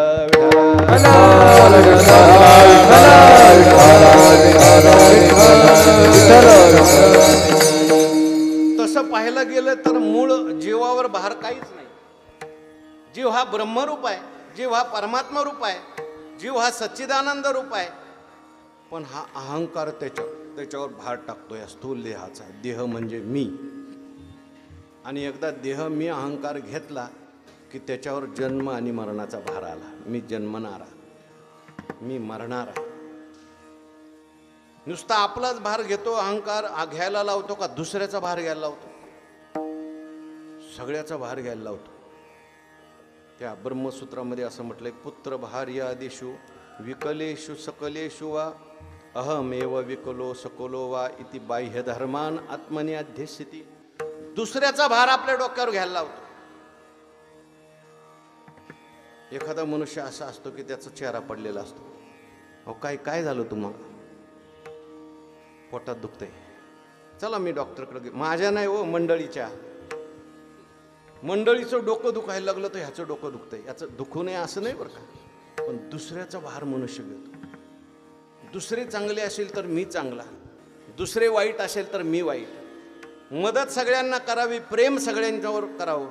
तसं पाहायला गेलं तर मूळ जीवावर भार काहीच नाही. जीव हा ब्रह्मरूप आहे, जीव हा परमात्मा रूप आहे, जीव हा सच्चिदानंद रूप आहे. पण हा अहंकार त्याच्यावर भार टाकतोय. स्थूल देहाचा, देह म्हणजे मी. आणि एकदा देह मी अहंकार घेतला की त्याच्यावर जन्म आणि मरणाचा भार आला. मी जन्मणारा, मी मरणारा. नुसता आपलाच भार घेतो अहंकार, घ्यायला लावतो का दुसऱ्याचा भार घ्यायला लावतो? सगळ्याचा भार घ्यायला लावतो. त्या ब्रह्मसूत्रामध्ये असं म्हटलंय, पुत्र भार्यादिषु विकलेषु सकलेषु वा अहमेव विकलो सकलो वा इति बाह्य धर्मान आत्मनि अध्यस्यति. दुसऱ्याचा भार आपल्या डोक्यावर घ्यायला लावतो. एखादा मनुष्य असा असतो की त्याचा चेहरा पडलेला असतो. अहो काय झालं तुम्हाला? पोटात दुखतंय, चला मी डॉक्टरकडे. माझ्या नाही हो, मंडळीचं डोकं दुखायला लागलं तर ह्याचं डोकं दुखतंय. याचं दुखू नये असं नाही बरं का, पण दुसऱ्याचा भार मनुष्य घेतो. दुसरे चांगले असेल तर मी चांगला, दुसरे वाईट असेल तर मी वाईट. मदत सगळ्यांना करावी, प्रेम सगळ्यांच्यावर करावं,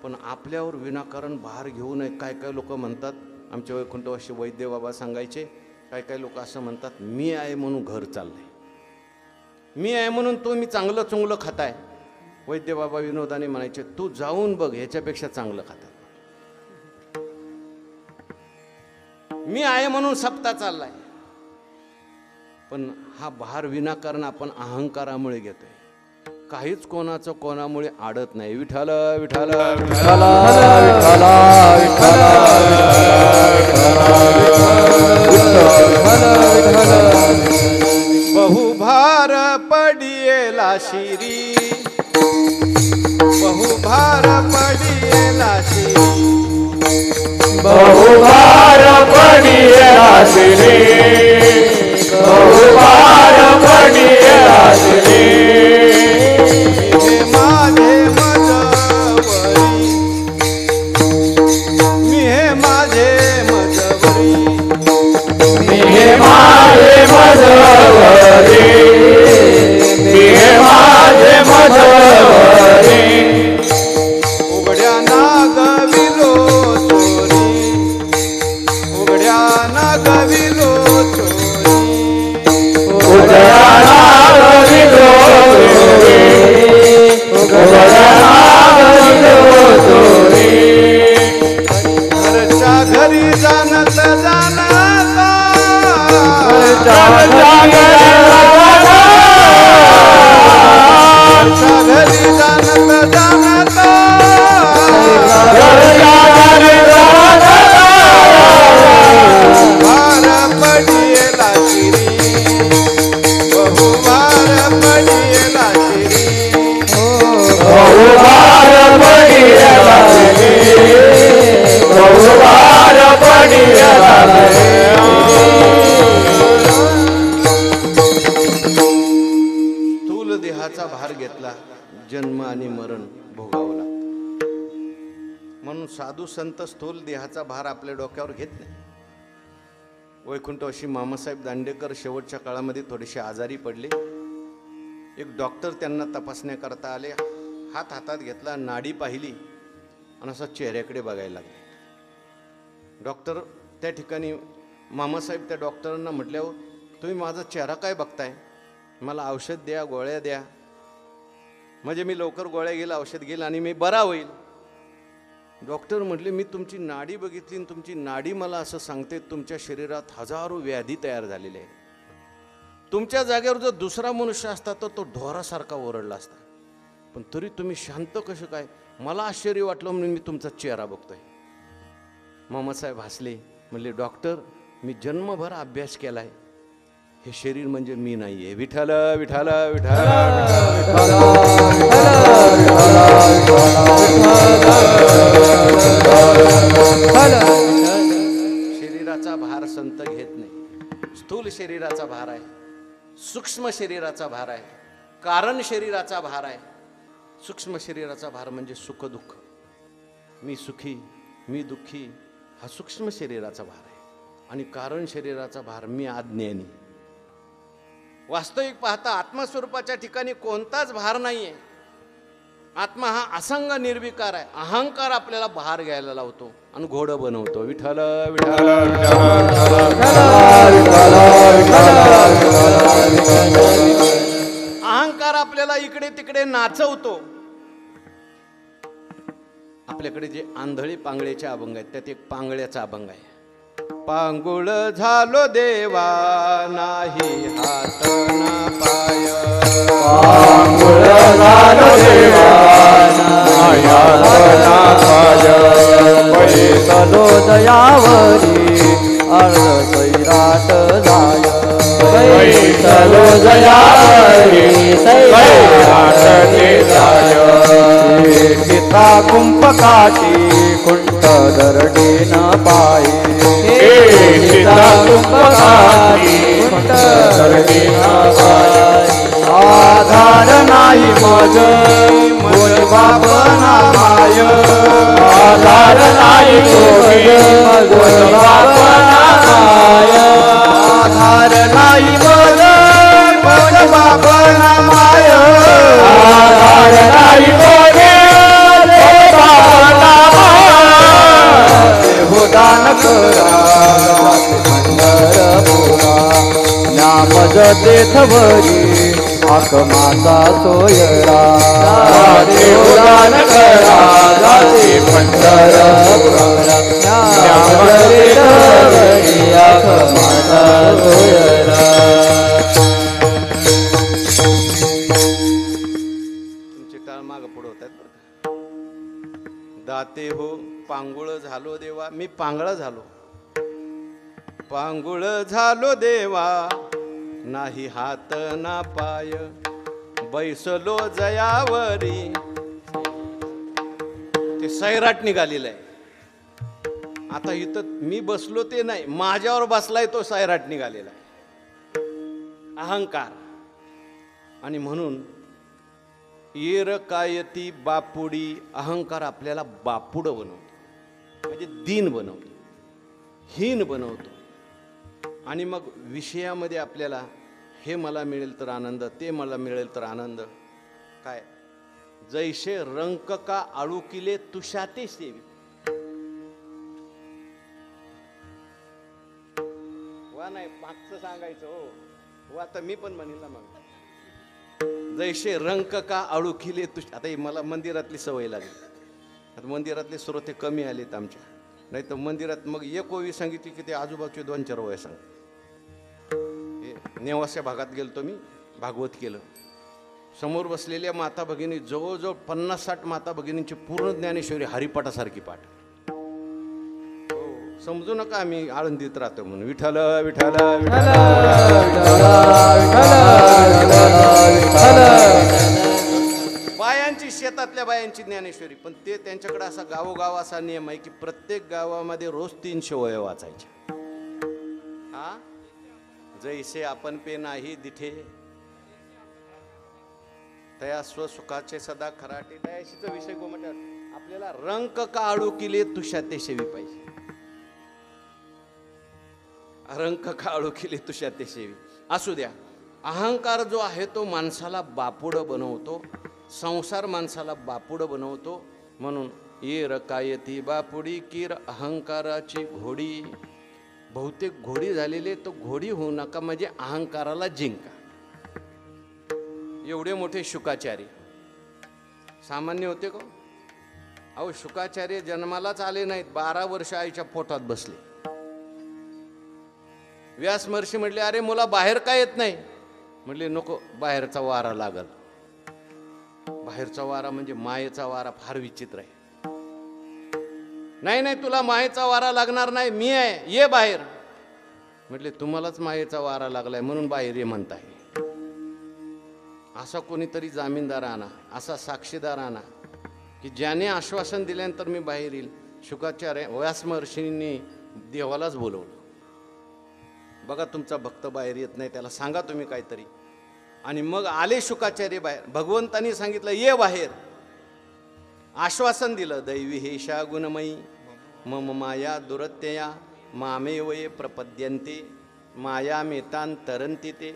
पण आपल्यावर विनाकारण भार घेऊ नये. काय काय लोक म्हणतात, आमच्या वैकुंठवासी वैद्य बाबा सांगायचे, काय काय लोक असं म्हणतात, मी आहे म्हणून घर चाललंय, मी आहे म्हणून तुम्ही चांगलं चुंगलं खाताय. वैद्य बाबा विनोदाने म्हणायचे, तू जाऊन बघ ह्याच्यापेक्षा चांगलं खातात. मी आहे म्हणून सप्ताह चाललाय, पण हा भार विनाकारण आपण अहंकारामुळे घेतोय. काहीच कोणाचं कोणामुळे आडत नाही. विठ्ठल विठ्ठल विठ्ठल बहुभार पडियेला शिरी, बहुभार पडियेला शिरी, बहुभार पडियेला शिरी, बहुभार पडियेला शिरी. हे माझे मजवरी, मी हे माझे मजवरी, मी हे माझे मजवरी, मी हे माझे मजवरी. उघड्या नागविलो चोरी, उघड्या नागविलो देहाचा भार घेतला, जन्म आणि मरण भोगावं लागतं. म्हणून साधू संत स्थूल देहाचा भार आपल्या डोक्यावर घेत नाही. वैकुंठवासी मामासाहेब दांडेकर शेवटच्या काळामध्ये थोडेसे आजारी पडले. एक डॉक्टर त्यांना तपासण्याकरता आले. हात हातात घेतला, नाडी पाहिली आणि असं चेहऱ्याकडे बघायला लागले. डॉक्टर त्या ठिकाणी मामासाहेब त्या डॉक्टरांना म्हटल्यावर, तुम्ही माझा चेहरा काय बघताय, मला औषध द्या, गोळ्या द्या, म्हणजे मी लवकर गोळ्या घेईल, औषध घेईल आणि मी बरा होईल. डॉक्टर म्हटले, मी तुमची नाडी बघितली आणि तुमची नाडी मला असं सांगते, तुमच्या शरीरात हजारो व्याधी तयार झालेले आहे. तुमच्या जागेवर जर दुसरा मनुष्य असता तर तो ढोरासारखा ओरडला असता, पण तरी तुम्ही शांत कसं काय. मला आश्चर्य वाटलं म्हणून मी तुमचा चेहरा बघतोय. मामासाहेब हसले, म्हणले, डॉक्टर, मी जन्मभर अभ्यास केलाय, हे शरीर म्हणजे मी नाही आहे. विठ्ठल विठ्ठल विठ्ठल शरीराचा भार संत घेत नाही. स्थूल शरीराचा भार आहे, सूक्ष्म शरीराचा भार आहे, कारण शरीराचा भार आहे. सूक्ष्म शरीराचा भार म्हणजे सुख दुःख, मी सुखी मी दुःखी, हा सूक्ष्म शरीराचा भार आहे. आणि कारण शरीराचा भार मी अज्ञानी. वास्तविक पाहता आत्मस्वरूपाच्या ठिकाणी कोणताच भार नाही आहे. आत्मा हा असंग निर्विकार आहे. अहंकार आपल्याला भार घ्यायला लावतो आणि घोडं बनवतो. विठ्ठल विठ्ठल अहंकार आपल्याला इकडे तिकडे नाचवतो. आपल्याकडे जे आंधळी पांगळ्याचे अभंग आहेत त्यात एक पांगळ्याचा अभंग आहे. पांगुळ झालो देवा नाही हात ना पाय, पांगुळ झालो देवा नाही हात ना पाय, बैसलो दयावरी अर्ध सैराट जाय, बैसलो दयावरी सैराट जाय, सीता कुंभकाठी कुंठ दरडी न पाय, सीता कुंभकाठी कुंठ दरडी न पाय, आधार नाही मज कोणी बाप ना माय, आधार नाही कोणी बाप ना माय, आधार नाही मज कोणी बाप ना माय, आधार नाही कोणी बाप ना माय, देवदान करा पंढरपुरा, नामज देथवरी आकमाचा सोयरा, देवदान करा जाती पंढरपुरा, नामज देथवरी आकमाचा सोयरा. तुमचे टाळ मागं पुढं होत आहेत बरं का. दाते हो पांगुळ झालो देवा, मी पांगळा झालो. पांगुळ झालो देवा नाही हात ना पाय, बैसलो जयावरी. ते सैराट निघालेलं आहे. आता इथं मी बसलो ते नाही, माझ्यावर बसलाय तो सैराट निघालेला आहे, अहंकार. आणि म्हणून येर कायती बापुडी, अहंकार आपल्याला बापुड बनवतो, म्हणजे दीन बनवतो, हीन बनवतो. आणि मग विषयामध्ये आपल्याला हे मला मिळेल तर आनंद, ते मला मिळेल तर आनंद. काय जैसे रंक का आळुकिले तुषाते सेवी. वा नाही मागचं सांगायचं हो, वा तर मी पण म्हणेल ना मग. जैसे रंक का आळुकिले तुष. आता ही मला मंदिरातली सवय लागली. आता मंदिरातले श्रोते कमी आलेत आमच्या, नाही तर मंदिरात मग एक ओवी सांगितली की ते आजूबाजूचे 2-4 ओव्या सांग. नेवास्या भागात गेलतो मी, भागवत केलं. समोर बसलेल्या माता भगिनी जवळजवळ 50-60 माता भगिनींची पूर्ण ज्ञानेश्वरी हरिपाठासारखी पाठ. समजू नका आम्ही आळंदीत राहतो म्हणून. विठ्ठल विठ्ठल बायांची, शेतातल्या बायांची ज्ञानेश्वरी. पण ते त्यांच्याकडे असा गावोगाव असा नियम आहे की प्रत्येक गावामध्ये रोज 300 ओव्या वाचायच्या. हा जैसे आपण पे नाही दिठे, तया स्वसुखाचे सदा खराटे दयाशीचा विषय गोमट आपल्याला रंक काळू किले तुषा ते सेवी पाहिजे. रंक काळू किले तुषा ते सेवी असू द्या. अहंकार जो आहे तो माणसाला बापुडं बनवतो, संसार माणसाला बापुडं बनवतो. म्हणून ये रकायती बापुडी कीर अहंकाराची घोडी. बहुतेक घोडी झालेले तो घोडी होऊ नका, म्हणजे अहंकाराला जिंका. एवढे मोठे शुकाचार्य सामान्य होते का? अहो शुकाचार्य जन्मालाच आले नाहीत, 12 वर्ष आईच्या पोटात बसले. व्यास महर्षी म्हटले, अरे मुला बाहेर काय येत नाही? म्हटले नको, बाहेरचा वारा लागल. बाहेरचा वारा म्हणजे मायेचा वारा फार विचित्र आहे. नाही नाही, तुला मायेचा वारा लागणार नाही, मी आहे, ये बाहेर. म्हटले तुम्हालाच मायेचा वारा लागलाय म्हणून बाहेर ये म्हणताय. असा कोणीतरी जामीनदार आणा, असा साक्षीदार आणा की ज्याने आश्वासन दिल्यानंतर मी बाहेर येईल. शुकाचार्य व्यास महर्षींनी देवालाच बोलवलं. बघा तुमचा भक्त बाहेर येत नाही, त्याला सांगा तुम्ही काहीतरी. आणि मग आले शुकाचार्य बाहेर. भगवंतांनी सांगितलं ये बाहेर. आश्वासन दिलं, दैवी हेशा गुणमयी मम माया दुरत्यया मामेवये प्रपद्यन्ते माया मेतान तरंती ते.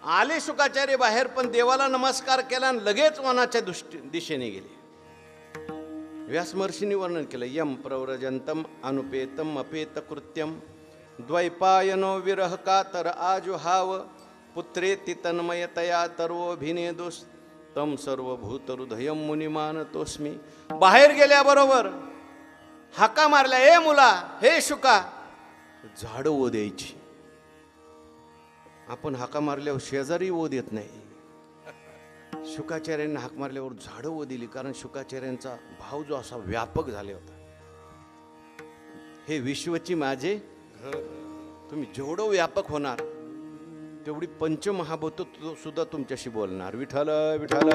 आले शुकाचार्य बाहेर, पण देवाला नमस्कार केला आणि लगेच वनाच्या दिशेने गेले. व्यास महर्षींनी वर्णन केलं, यम प्रव्रजंतम अनुपेतम अपेत कृत्यम द्वैपायनो विरह का तर आजुहाव पुत्रेति तन्मयतया तर्वोभिनेदुस तम सर्वभूत हृदयम मुनिमान तोस्मी. बाहेर गेल्याबरोबर हाका मारल्या, ए मुला, हे शुका. झाडं ओ द्यायची. आपण हाका मारल्यावर शेजारी ओ देत नाही. शुकाचार्यांनी हाक मारल्यावर झाडं ओ दिली, कारण शुकाचार्यांचा भाव जो असा व्यापक झाला होता. हे विश्वची माझे घर. तुम्ही जेवढं व्यापक होणार तेवढी पंचमहाभूत सुद्धा तुमच्याशी बोलणार. विठ्ठल विठ्ठल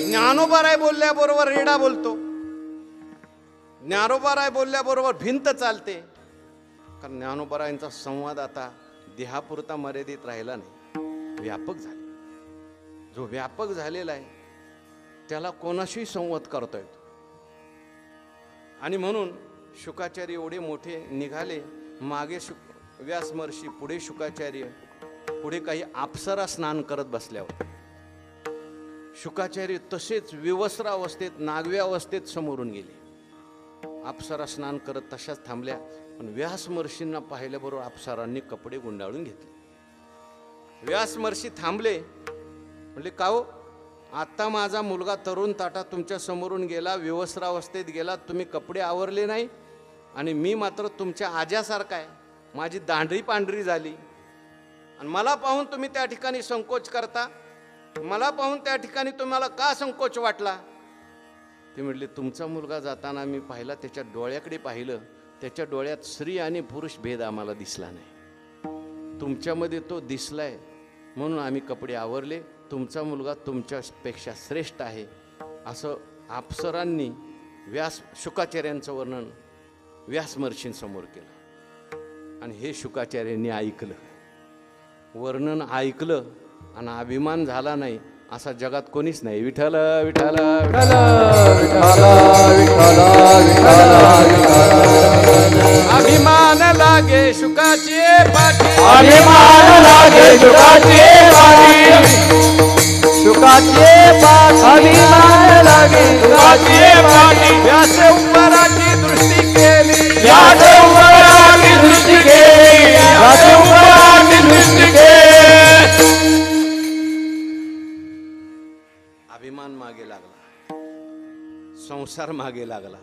ज्ञानोबाराय बोलल्याबरोबर रेडा बोलतो. ज्ञानोबाराय बोलल्याबरोबर भिंत चालते. कारण ज्ञानोबारायांचा संवाद आता देहापुरता मर्यादित राहिला नाही, व्यापक झाले. जो व्यापक झालेला आहे त्याला कोणाशी संवाद करता येतो. आणि म्हणून शुकाचार्य एवढे मोठे निघाले. मागे व्यास महर्षी, पुढे शुकाचार्य, पुढे काही अप्सरा स्नान करत बसल्यावर शुकाचार्य तसेच विवस्त्र अवस्थेत, नागव्या अवस्थेत समोरून गेले. अप्सरा स्नान करत तशाच थांबल्या. पण व्यास महर्षींना पाहिल्याबरोबर अप्सरांनी कपडे गुंडाळून घेतले. व्यास महर्षी थांबले. म्हणले का हो, आता माझा मुलगा तरुण ताटा तुमच्या समोरून गेला, विवस्त्रावस्थेत गेला, तुम्ही कपडे आवरले नाही, आणि मी मात्र तुमच्या आज्यासारखा आहे. माझी दांडरी पांढरी झाली आणि मला पाहून तुम्ही त्या ठिकाणी संकोच करता. मला पाहून त्या ठिकाणी तुम्हाला का संकोच वाटला? ते म्हटले, तुमचा मुलगा जाताना मी पाहिला, त्याच्या डोळ्याकडे पाहिलं, त्याच्या डोळ्यात स्त्री आणि पुरुष भेद आम्हाला दिसला नाही. तुमच्यामध्ये तो दिसलाय म्हणून आम्ही कपडे आवरले. तुमचा मुलगा तुमच्यापेक्षा श्रेष्ठ आहे. असं अप्सरांनी शुकाचार्यांचं वर्णन व्यास महर्षींसमोर केलं. आणि हे शुकाचार्यांनी ऐकलं, वर्णन ऐकलं आणि अभिमान झाला नाही असा जगात कोणीच नाही. विठ्ठल विठ्ठल अभिमान लागे शुकाचे पाठी, अभिमान लागे शुकाचे पाठी, शुकाचे पाठी, अभिमान लागे शुकाचे पाठी. व्यास उपराची दृष्टी केली, व्यास उपराची दृष्टी केली, व्यास उपराची दृष्टी केली. अभिमान मागे लागला, संसार मागे लागला.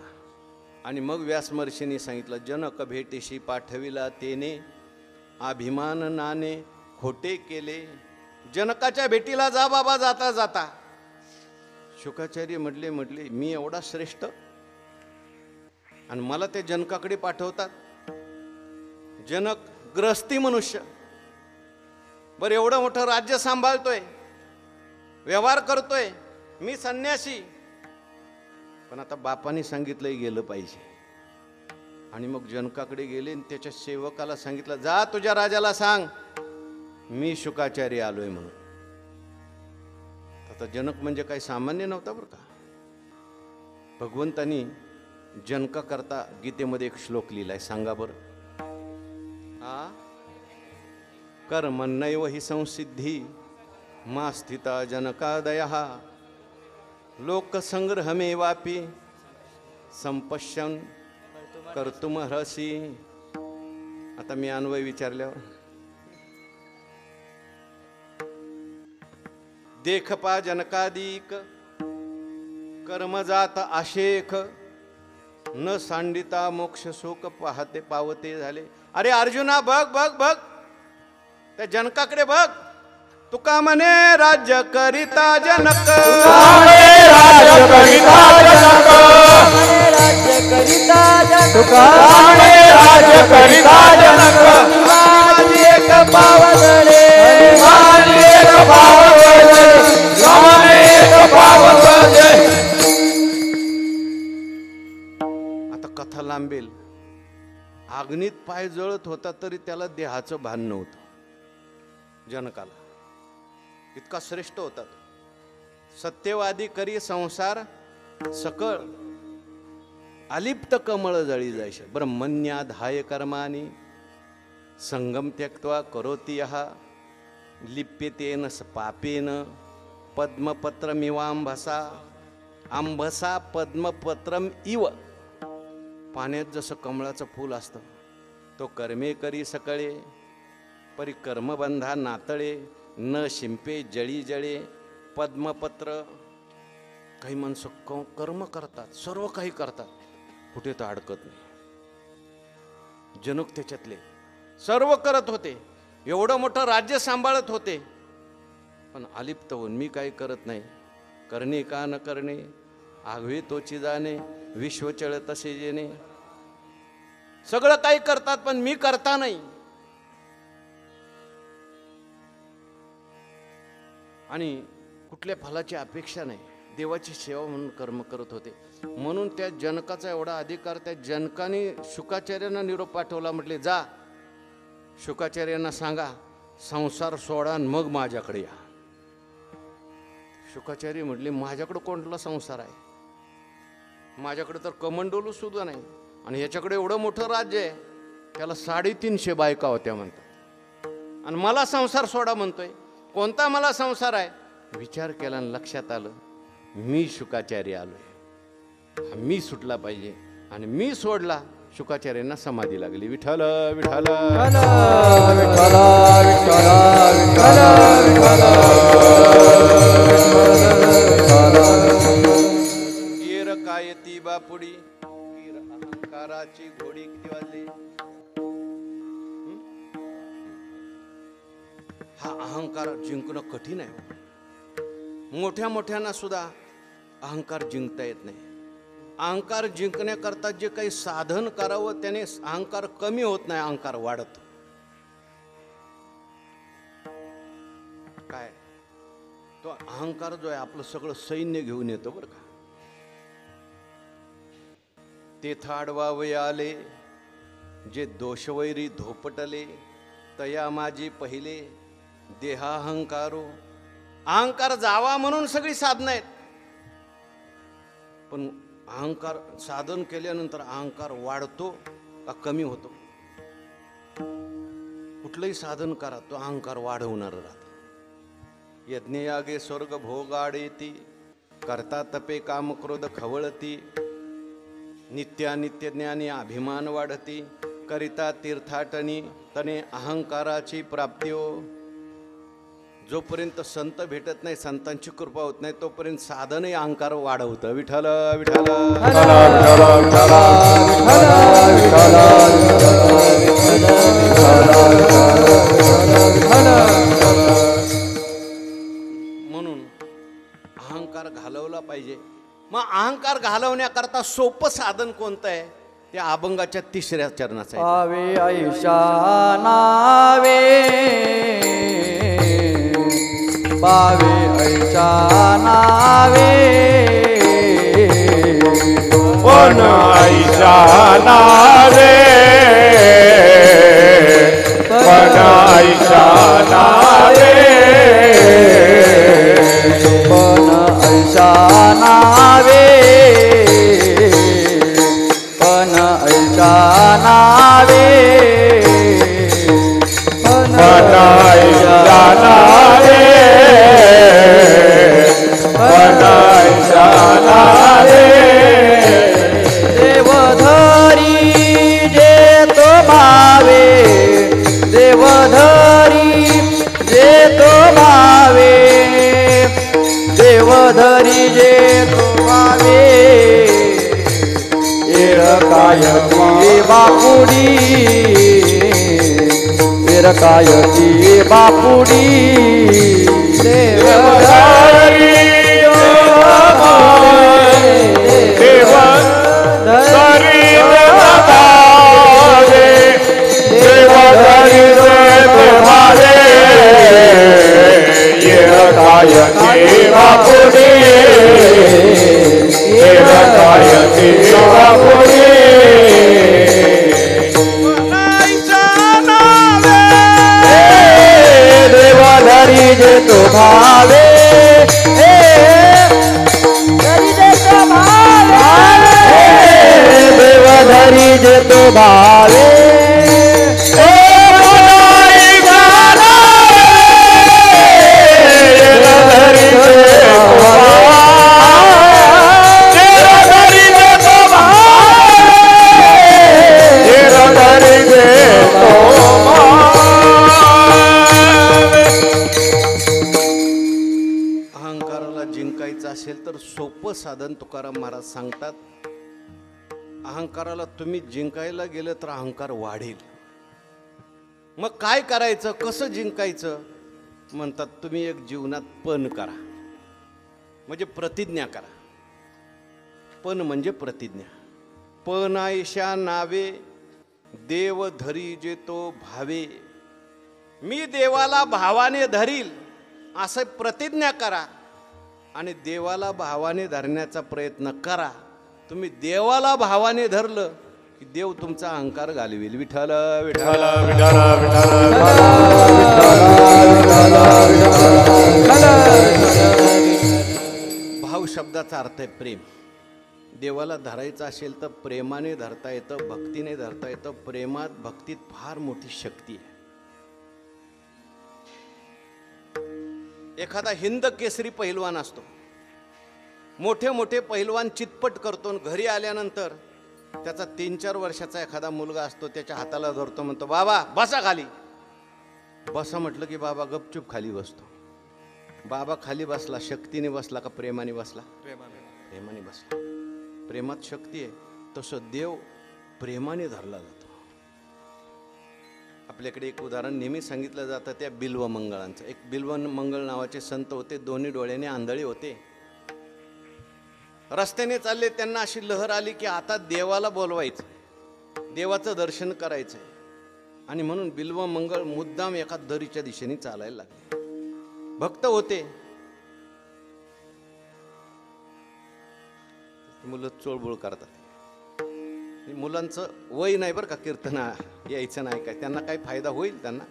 आणि मग व्यास महर्षींनी सांगितलं, जनक भेटीशी पाठविला तेने अभिमान नाने खोटे केले. जनकाच्या भेटीला जा बाबा जाता जाता. शुकाचार्य म्हटले मी एवढा श्रेष्ठ आणि मला ते जनकाकडे पाठवतात. जनक ग्रहस्थी मनुष्य, बरं एवढं मोठं राज्य सांभाळतोय, व्यवहार करतोय, मी संन्यासी. पण आता बापाने सांगितलंय गेलं पाहिजे. आणि मग जनकाकडे गेले आणि त्याच्या सेवकाला सांगितलं, जा तुझ्या राजाला सांग मी शुकाचार्य आलोय म्हणून. आता जनक म्हणजे काही सामान्य नव्हता बरं का. भगवंतानी जनका करता गीतेमध्ये एक श्लोक लिहिलाय, सांगा बरं. कर्मण्यैव हि संसिद्धी मा स्थिता जनकादयः लोकसंग्रहमेवापि संपश्यन् कर्तुमर्हसि. आता मी अन्वय विचारल्यावर, देख पा जनकादिक कर्मजात आशेख न सांडिता मोक्ष शोक पाहते पावते झाले. अरे अर्जुना बघ बघ बघ, त्या जनकाकडे बघ. तुका म्हणे राज्य करिता जनक, राज्य करिता जनक, राज्य करिता जनक, तुका राज्य करिता जनक. माझी एक पावले, माझी एक पावले, माझी एक पावले. आता कथा लांबेल. अग्नीत पाय जळत होता तरी त्याला देहाचं भान नव्हतं जनकाला. इतका श्रेष्ठ होता तो. सत्यवादी करी संसार सकळ, अलिप्त कमळ जळी जायचे. ब्रह्मण्याधाय कर्मानी संगम त्यक्त्वा करोति यः लिप्यतेन पापेन पद्मपत्रमिवांभसा. आंभसा पद्मपत्रम इव. पाण्यात जसं कमळाचं फूल असतं, तो कर्मे करी सकळे परी कर्मबंधा नातळे. न शिंपे जळी जळे पद्मपत्र. काही माणसं कर्म करतात, सर्व काही करतात, कुठे तर अडकत नाही. जनक त्याच्यातले सर्व करत होते, एवढं मोठं राज्य सांभाळत होते, पण अलिप्त होऊन मी काही करत नाही. करणे का न करणे आघवे तोची जाणे, विश्वचळ तसे जेणे. सगळं काही करतात पण मी करता नाही. आणि कुठल्या फलाची अपेक्षा नाही, देवाची सेवा म्हणून कर्म करत होते. म्हणून त्या जनकाचा एवढा अधिकार. त्या जनकाने शुकाचार्यांना निरोप पाठवला, म्हटले जा शुकाचार्यांना सांगा संसार सोडा आणि मग माझ्याकडे या. शुकाचार्य म्हटले माझ्याकडे कोणता संसार आहे, माझ्याकडे तर कमंडोलू सुद्धा नाही, आणि याच्याकडे एवढं मोठं राज्य आहे, त्याला 350 बायका होत्या म्हणतात, आणि मला संसार सोडा म्हणतोय. कोणता मला संसार आहे. विचार केला आणि लक्षात आलं मी शुकाचार्य आलोय, मी सुटला पाहिजे, आणि मी सोडला. शुकाचार्यांना समाधी लागली. विठ्ठल विठ्ठल विठ्ठल गिर कायती बापुडी गिर अहंकाराची घोडी. किती वाजली. हा अहंकार जिंकणं कठीण आहे. मोठ्या मोठ्यांना सुद्धा अहंकार जिंकता येत नाही. अहंकार जिंकण्याकरता जे काही साधन करावं त्याने अहंकार कमी होत नाही, अहंकार वाढतो. काय तो अहंकार जो आहे आपलं सगळं सैन्य घेऊन येतो बरं का. तेथा आडवावे आले जे दोषवैरी धोपटले, तया माझी पहिले देहाहंकारो. अहंकार जावा म्हणून सगळी साधनं आहेत, पण अहंकार साधन केल्यानंतर अहंकार वाढतो का कमी होतो. कुठलंही साधन करा तो अहंकार वाढवणार राहतो. यज्ञयागे स्वर्ग भोगाडेती करता तपे काम क्रोध खवळती. नित्यानित्य ज्ञानी अभिमान वाढती. करिता तीर्थाटनी तने अहंकाराची प्राप्तियो. जोपर्यंत संत भेटत नाही, संतांची कृपा होत नाही, तोपर्यंत साधनही अहंकार वाढवतं. विठ्ठल विठ्ठल म्हणून अहंकार घालवला पाहिजे. मग अहंकार घालवण्याकरता सोपं साधन कोणतं आहे. त्या अभंगाच्या 3ऱ्या चरणाचं आहे. आवे ऐशा नावे पावे ऐशा नावे पण ऐशाना रे पण ऐशाना रे पण ऐशा नावे पण ऐशा नावे पण ऐशाना रे पण ऐशाना रे देवधरी जे तो भावे देवधरी जे तो भावे देवधरी जे तो भावे एरकायती बापुडी एरकायती बापुडी देवधरी देवधरी जे तो भावे देवधरी जे तो भावे अहंकाराला जिंकायचं असेल तर सोपं साधन तुकाराम महाराज सांगतात. अहंकाराला तुम्ही जिंकायला गेलं तर अहंकार वाढेल. मग काय करायचं, कसं जिंकायचं म्हणतात, तुम्ही एक जीवनात पण करा, म्हणजे प्रतिज्ञा करा. पण म्हणजे प्रतिज्ञा. पण ऐशा नावे देव धरी जे तो भावे. मी देवाला भावाने धरील असं प्रतिज्ञा करा आणि देवाला भावाने धरण्याचा प्रयत्न करा. तुम्ही देवाला भावाने धरलं की देव तुमचा अहंकार घालवेल. विठ्ठल विठ्ठल भाव शब्दाचा अर्थ आहे प्रेम. देवाला धरायचं असेल तर प्रेमाने धरता येतं, भक्तीने धरता येतं. प्रेमात भक्तीत फार मोठी शक्ती आहे. एखादा हिंद केसरी पहिलवान असतो, मोठे मोठे पहिलवान चितपट करतो, घरी आल्यानंतर त्याचा 3-4 वर्षाचा एखादा मुलगा असतो, त्याच्या हाताला धरतो, म्हणतो बाबा बसा खाली. बसा म्हटलं की बाबा गपचूप खाली बसतो. बाबा खाली बसला, शक्तीने बसला का प्रेमाने बसला? प्रेमाने बसला. प्रेमात शक्ती आहे. तसं देव प्रेमाने धरला जातो. आपल्याकडे एक उदाहरण नेहमी सांगितलं जातं त्या बिल्वमंगळांचं. एक बिल्वमंगळ नावाचे संत होते, दोन्ही डोळ्याने आंधळे होते. रस्त्याने चालले, त्यांना अशी लहर आली की आता देवाला बोलवायचं, देवाचं दर्शन करायचं. आणि म्हणून बिल्वमंगळ मुद्दाम एका दरीच्या दिशेने चालायला लागले. भक्त होते. मुलं चोळबोळ करतात. मुलांचं वय नाही बरं का कीर्तन यायचं नाही काय, त्यांना काही फायदा होईल त्यांना,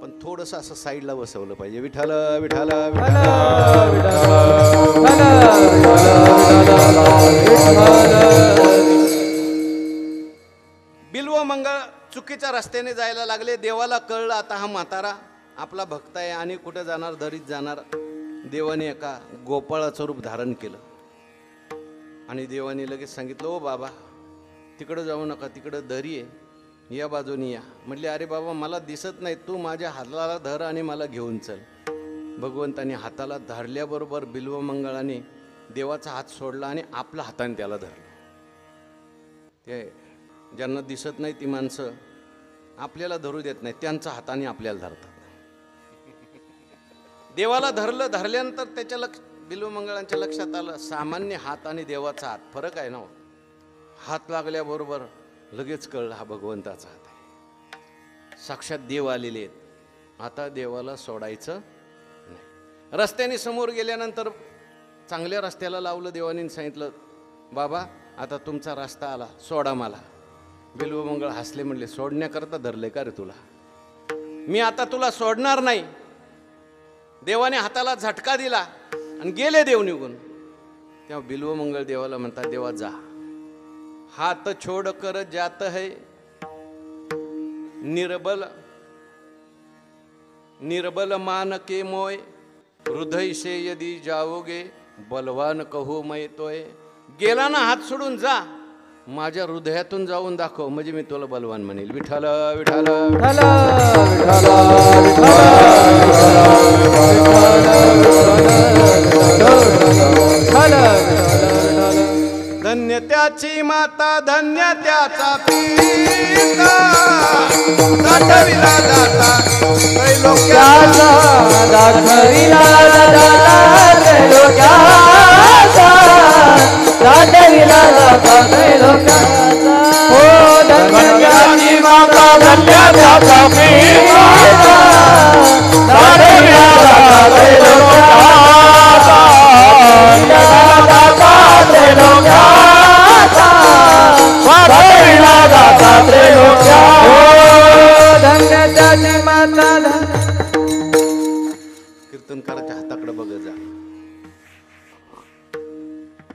पण थोडंसं असं साईडला बसवलं पाहिजे. विठ्ठल विठ्ठल बिल्वमंगळ चुकीच्या रस्त्याने जायला लागले. देवाला कळलं आता हा म्हातारा आपला भक्त आहे आणि कुठे जाणार, दरीत जाणार. देवाने एका गोपाळाचं रूप धारण केलं आणि देवाने लगेच सांगितलं, ओ बाबा तिकडं जाऊ नका, तिकडं दरी आहे, या बाजूनी या. म्हटले अरे बाबा मला दिसत नाही, तू माझ्या हाताला धर आणि मला घेऊन चल. भगवंताने हाताला धरल्याबरोबर बिल्वमंगळाने देवाचा हात सोडला आणि आपल्या हाताने त्याला धरलं. ते ज्यांना दिसत नाही ती माणसं आपल्याला धरू देत नाही, त्यांच्या हाताने आपल्याला धरतात. देवाला धरल्यानंतर त्याच्या बिल्वमंगळांच्या लक्षात आलं, सामान्य हात आणि देवाचा हात फरक आहे ना. हात लागल्याबरोबर लगेच कळलं हा भगवंताचा हात आहे, साक्षात देव आलेले आहेत. आता देवाला सोडायचं नाही. रस्त्याने समोर गेल्यानंतर चांगल्या रस्त्याला लावलं देवाने, सांगितलं बाबा आता तुमचा रस्ता आला, सोडा मला. बिल्वमंगळ हसले, म्हणले सोडण्याकरता धरले का रे तुला? मी आता तुला सोडणार नाही. देवाने हाताला झटका दिला आणि गेले देव निघून. तेव्हा बिल्वमंगळ देवाला म्हणतात, देवा जा, हात छोड़ कर जात है निर्बल मान के मोय, हृदय से यदि जाओगे बलवान कहू मैं तोय. गेला ना हात सोडून जा, माझ्या हृदयातून जाऊन दाखव, म्हणजे मी तुला बलवान म्हणेल. विठ्ठल विठ्ठल विठ्ठल धन्य त्याची माता, धन्य त्याचा पिता, दाखविला दाता त्रैलोक्याचा, दाखविला दाता त्रैलोक्याचा, दाखविला दाता त्रैलोक्याचा. हो धन्य त्याची माता, धन्य त्याचा पिता, दाखविला दाता त्रैलोक्याचा, दाता त्रैलोक्याचा, दाखविला दाता त्रैलोक्याचा. हो धन्य त्याची माता. कीर्तनकाराच्या हाताकडे बघत जा.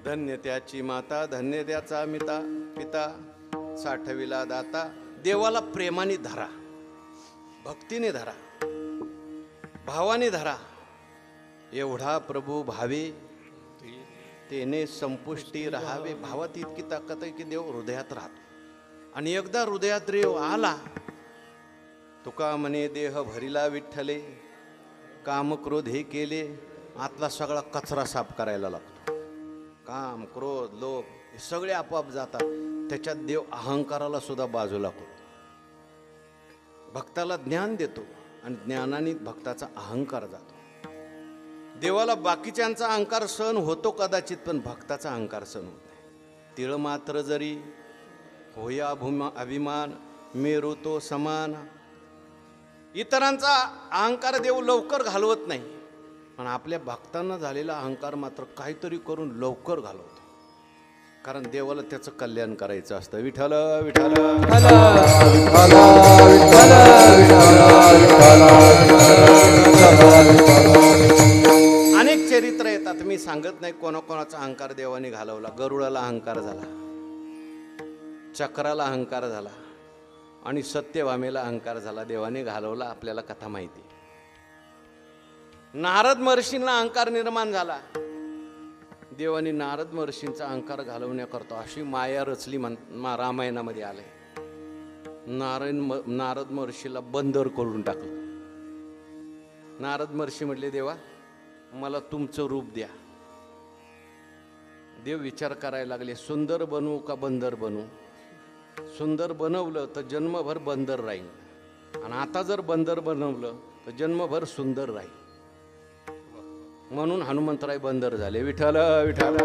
धन्य त्याची माता, धन्य त्याचा पिता, साठविला दाता. देवाला प्रेमाने धरा, भक्तीने धरा, भावाने धरा. एवढा प्रभू भावे तेने संपुष्टी राहावे. भावात इतकी ताकद आहे की देव हृदयात राहतो. आणि एकदा हृदयात देव आला, तुका म्हणे देह भरिला विठ्ठले, काम क्रोध हे केले, आतला सगळा कचरा साफ करायला लागतो. काम क्रोध लोभ हे सगळे आपोआप जातात. त्याच्यात देव अहंकाराला सुद्धा बाजूला करतो. भक्ताला ज्ञान देतो आणि ज्ञानाने भक्ताचा अहंकार जातो. देवाला बाकीच्यांचा अहंकार सहन होतो कदाचित, पण भक्ताचा अहंकार सहन होत नाही. तिळ मात्र जरी होया अभिमान, मेरू तो समान. इतरांचा अहंकार देव लवकर घालवत नाही, पण आपल्या भक्तांना झालेला अहंकार मात्र काहीतरी करून लवकर घालवतो. कारण देवाला त्याचं कल्याण करायचं असतं. विठ्ठल विठ्ठल अनेक चरित्र येतात, मी सांगत नाही कोणाकोणाचा अहंकार देवाने घालवला. गरुडाला अहंकार झाला, चक्राला अहंकार झाला आणि सत्यभामेला अहंकार झाला. देवाने घालवला, आपल्याला कथा माहिती. नारद महर्षींना अहंकार निर्माण झाला. देवाने नारद महर्षींचा अहंकार घालवण्याकरता अशी माया रचली. रामायणामध्ये आलंय. नारद महर्षीला बंदर करून टाकलं. नारद महर्षी म्हटले, देवा मला तुमचं रूप द्या. देव विचार करायला लागले, सुंदर बनवू का बंदर बनवू? सुंदर बनवलं तर जन्मभर बंदर राहील, आणि आता जर बंदर बनवलं तर जन्मभर सुंदर राहील. म्हणून हनुमंतराय बंदर झाले. विठ्ठल विठ्ठल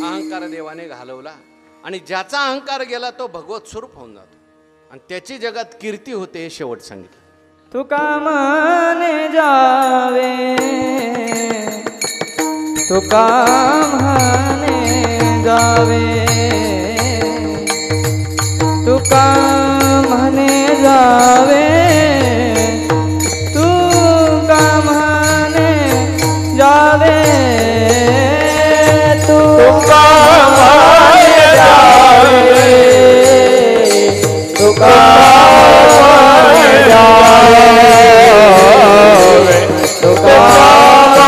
अहंकार देवाने घालवला, आणि ज्याचा अहंकार गेला तो भगवत स्वरूप होऊन जातो, आणि त्याची जगात कीर्ती होते. हे शेवट सांगितलं. तुका म्हणे जावे, तुका म्हणे जावे, तुका म्हणे जावे, तुका म्हणे जावे, तुका म्हणे जावे, तुका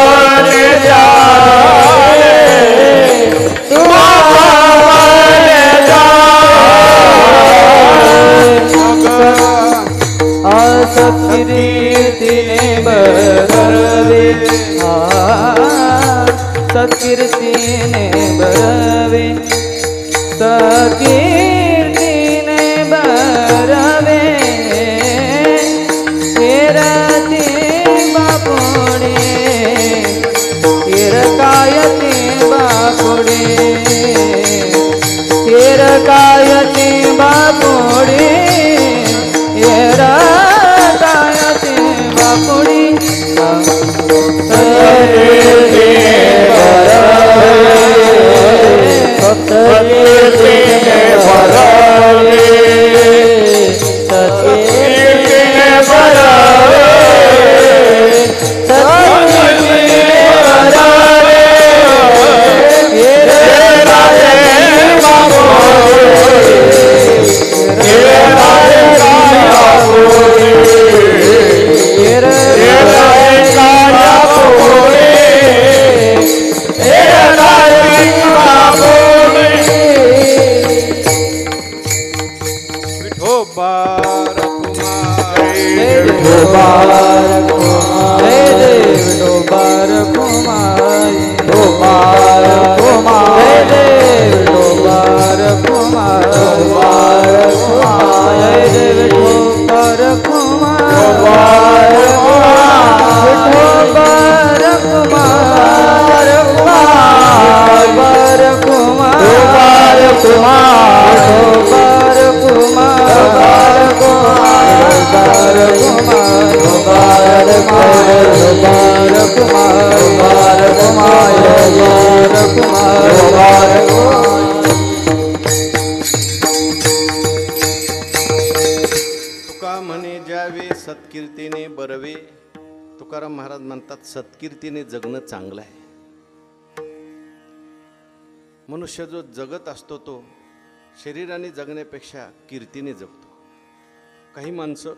म्हणे जावे, तुका म्हणे जावे, तुका म्हणे सत्कीर्तीने बरवे, सत्कीर्तीने बरवे, सत्कीर्तीने बरवे, किरती बापुडे, किरकायती बापुडे, किरकायती बापुडे, किरकायती बापुडे. तुकाराम महाराज म्हणतात सत्कीर्तीने जगणं चांगलं आहे. मनुष्य जो जगत असतो तो शरीराने जगण्यापेक्षा कीर्तीने जगतो. काही माणसं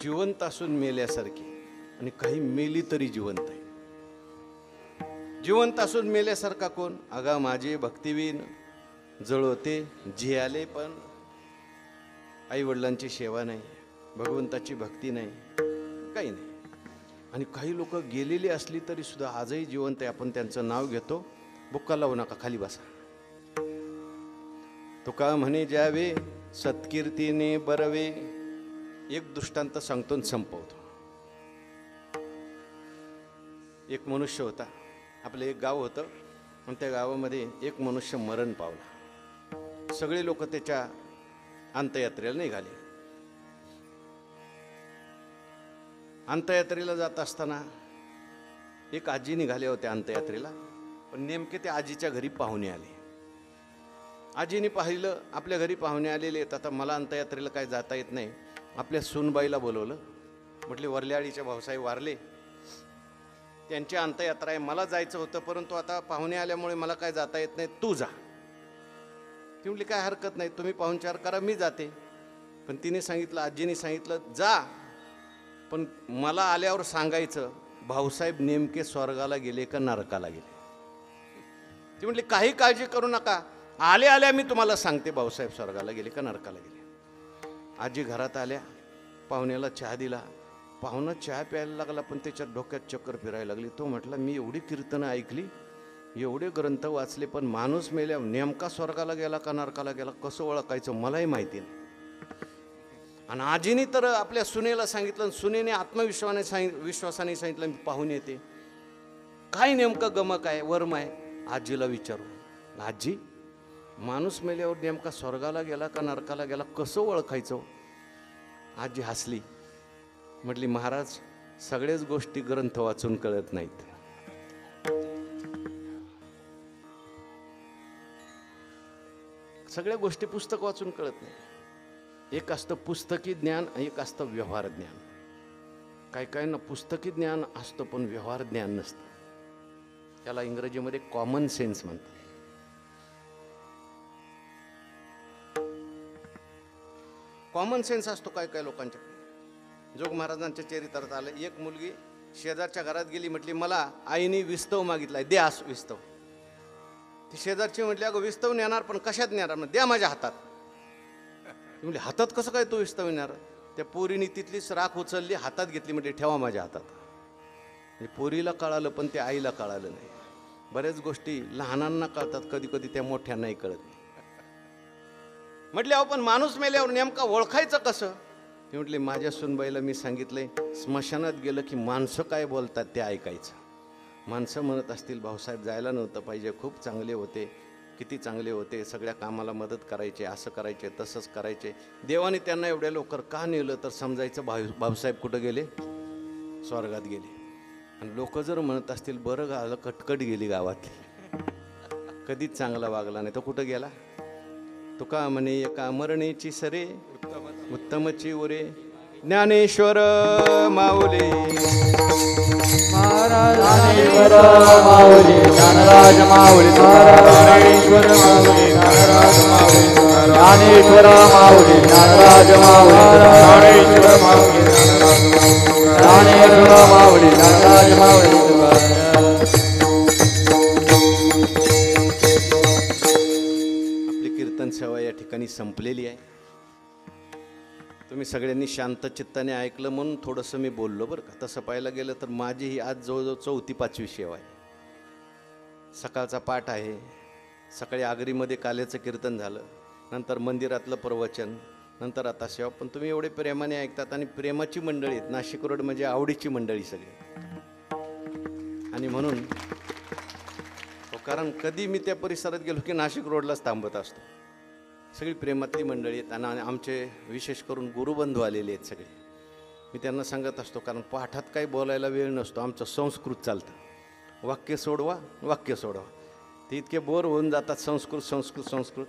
जिवंत असून मेल्यासारखी आणि काही मेली तरी जिवंत आहे. जिवंत असून मेल्यासारखा कोण? अगा माझे भक्तिवीन जळवते जियाले पण आईवडिलांची सेवा नाही, भगवंताची भक्ती नाही, काही नाही. आणि काही लोक गेलेली असली तरी सुद्धा आजही जिवंत आहे. आपण त्यांचं नाव घेतो. बुक्का लावू नका, खाली बसा. तुका म्हणे जावे सत्कीर्तीने बरवे. एक दृष्टांत सांगतो आणि संपवतो. एक मनुष्य होता. आपलं एक गाव होतं आणि त्या गावामध्ये एक मनुष्य मरण पावला. सगळे लोक त्याच्या अंत्ययात्रेला निघाले. अंत्ययात्रेला जात असताना एक आजी निघाले होते अंत्ययात्रेला. पण नेमके त्या आजीच्या घरी पाहुणे आले. आजीने पाहिलं आपल्या घरी पाहुणे आलेले आहेत. आता मला अंत्ययात्रेला काय जाता येत नाही. आपल्या सूनबाईला बोलवलं. म्हटले वरल्याळीच्या भाऊसाहेब वारले, त्यांची अंत्ययात्रा आहे, मला जायचं होतं परंतु आता पाहुणे आल्यामुळे मला काय जाता येत नाही, तू जा. ती म्हटली काय हरकत नाही, तुम्ही पाहुणचार करा, मी जाते. पण तिने सांगितलं, आजीने सांगितलं जा, पण मला आल्यावर सांगायचं भाऊसाहेब नेमके स्वर्गाला गेले का नरकाला गेले. ती म्हटली काही काळजी करू नका, आल्या आल्या मी तुम्हाला सांगते भाऊसाहेब स्वर्गाला गेले का नरकाला गेले. आजी घरात आल्या, पाहुण्याला चहा दिला. पाहुणा चहा प्यायला लागला पण त्याच्या डोक्यात चक्कर फिरायला लागली. तो म्हटला मी एवढी कीर्तनं ऐकली, एवढे ग्रंथ वाचले, पण माणूस मेल्या नेमका स्वर्गाला गेला का नरकाला गेला कसं ओळखायचं मलाही माहिती नाही. आणि आजीने तर आपल्या सुनेला सांगितलं. सुनेने विश्वासाने सांगितलं मी पाहून येते. काय नेमकं गमक आहे, वर्म आहे? आजीला विचारू, आजी माणूस मेल्यावर नेमका स्वर्गाला गेला का नरकाला गेला कसं ओळखायचं? आजी हसली. म्हटली महाराज सगळ्याच गोष्टी ग्रंथ वाचून कळत नाहीत. सगळ्या गोष्टी पुस्तक वाचून कळत नाही. एक असतं पुस्तकी ज्ञान, एक असतं व्यवहार ज्ञान. काही काहींना पुस्तकी ज्ञान असतं पण व्यवहार ज्ञान नसतं. त्याला इंग्रजीमध्ये कॉमन सेन्स म्हणतात. कॉमन सेन्स असतो काय काय लोकांच्याकडे. जोग महाराजांच्या चरित्रात आलं, एक मुलगी शेजारच्या घरात गेली. म्हटली मला आईने विस्तव मागितलाय, द्या विस्तव. ती शेजारची म्हटली अगं विस्तव नेणार पण कशात नेणार? द्या माझ्या हातात. ती म्हटली हातात कसं काय तो विस्तव नेणार? त्या पोरीने तिथलीच राख उचलली, हातात घेतली, म्हटली ठेवा माझ्या हातात. म्हणजे पोरीला कळालं पण त्या आईला कळालं नाही. बऱ्याच गोष्टी लहानांना कळतात, कधी कधी त्या मोठ्यांनाही कळत नाही. म्हटले अहो पण माणूस मेल्यावर नेमका ओळखायचं कसं? ती म्हटली माझ्या सुनबाईला मी सांगितलंय स्मशानात गेलं की माणसं काय बोलतात ते ऐकायचं. माणसं म्हणत असतील भाऊसाहेब जायला नव्हतं पाहिजे, खूप चांगले होते, किती चांगले होते, सगळ्या कामाला मदत करायचे, असं करायचे तसंच करायचे, देवाने त्यांना एवढ्या लवकर का नेलं? तर समजायचं भाऊसाहेब कुठं गेले? स्वर्गात गेले. आणि लोक जर म्हणत असतील बरं गावाला कटकट गेली गावातली, कधीच चांगला वागला नाही, तो कुठं गेला? तुका म्हणे एका मरणेची सरे उत्तमची उरे. ज्ञानेश्वर माऊली महाराज ज्ञानेश्वर माऊली ज्ञानराज माऊली ज्ञानेश्वर माऊली ज्ञानराज माऊली ज्ञानेश्वर माऊली ज्ञानराज माऊली ज्ञानेश्वर माऊली ज्ञानेश्वर माऊली ज्ञानराज माऊली. आपली कीर्तन सेवा या ठिकाणी संपलेली आहे. तुम्ही सगळ्यांनी शांत चित्ताने ऐकलं म्हणून थोडंसं मी बोललो बरं का. तसं पाहायला गेलं तर माझी ही आज जवळजवळ 4थी-5वी सेवा आहे. सकाळचा पाठ आहे, सकाळी आगरीमध्ये काल्याचं कीर्तन झालं, नंतर मंदिरातलं प्रवचन, नंतर आता सेवा. पण तुम्ही एवढे प्रेमाने ऐकतात आणि प्रेमाची मंडळी आहेत. नाशिक रोड म्हणजे आवडीची मंडळी सगळी. आणि म्हणून कारण कधी मी त्या परिसरात गेलो की नाशिक रोडलाच थांबत असतो. सगळी प्रेमातली मंडळी आहेत आणि आमचे विशेष करून गुरुबंधू आलेले आहेत सगळे. मी त्यांना सांगत असतो कारण पाठात काही बोलायला वेळ नसतो, आमचं संस्कृत चालतं. वाक्य सोडवा वाक्य सोडवा. ते इतके बोर होऊन जातात संस्कृत संस्कृत संस्कृत.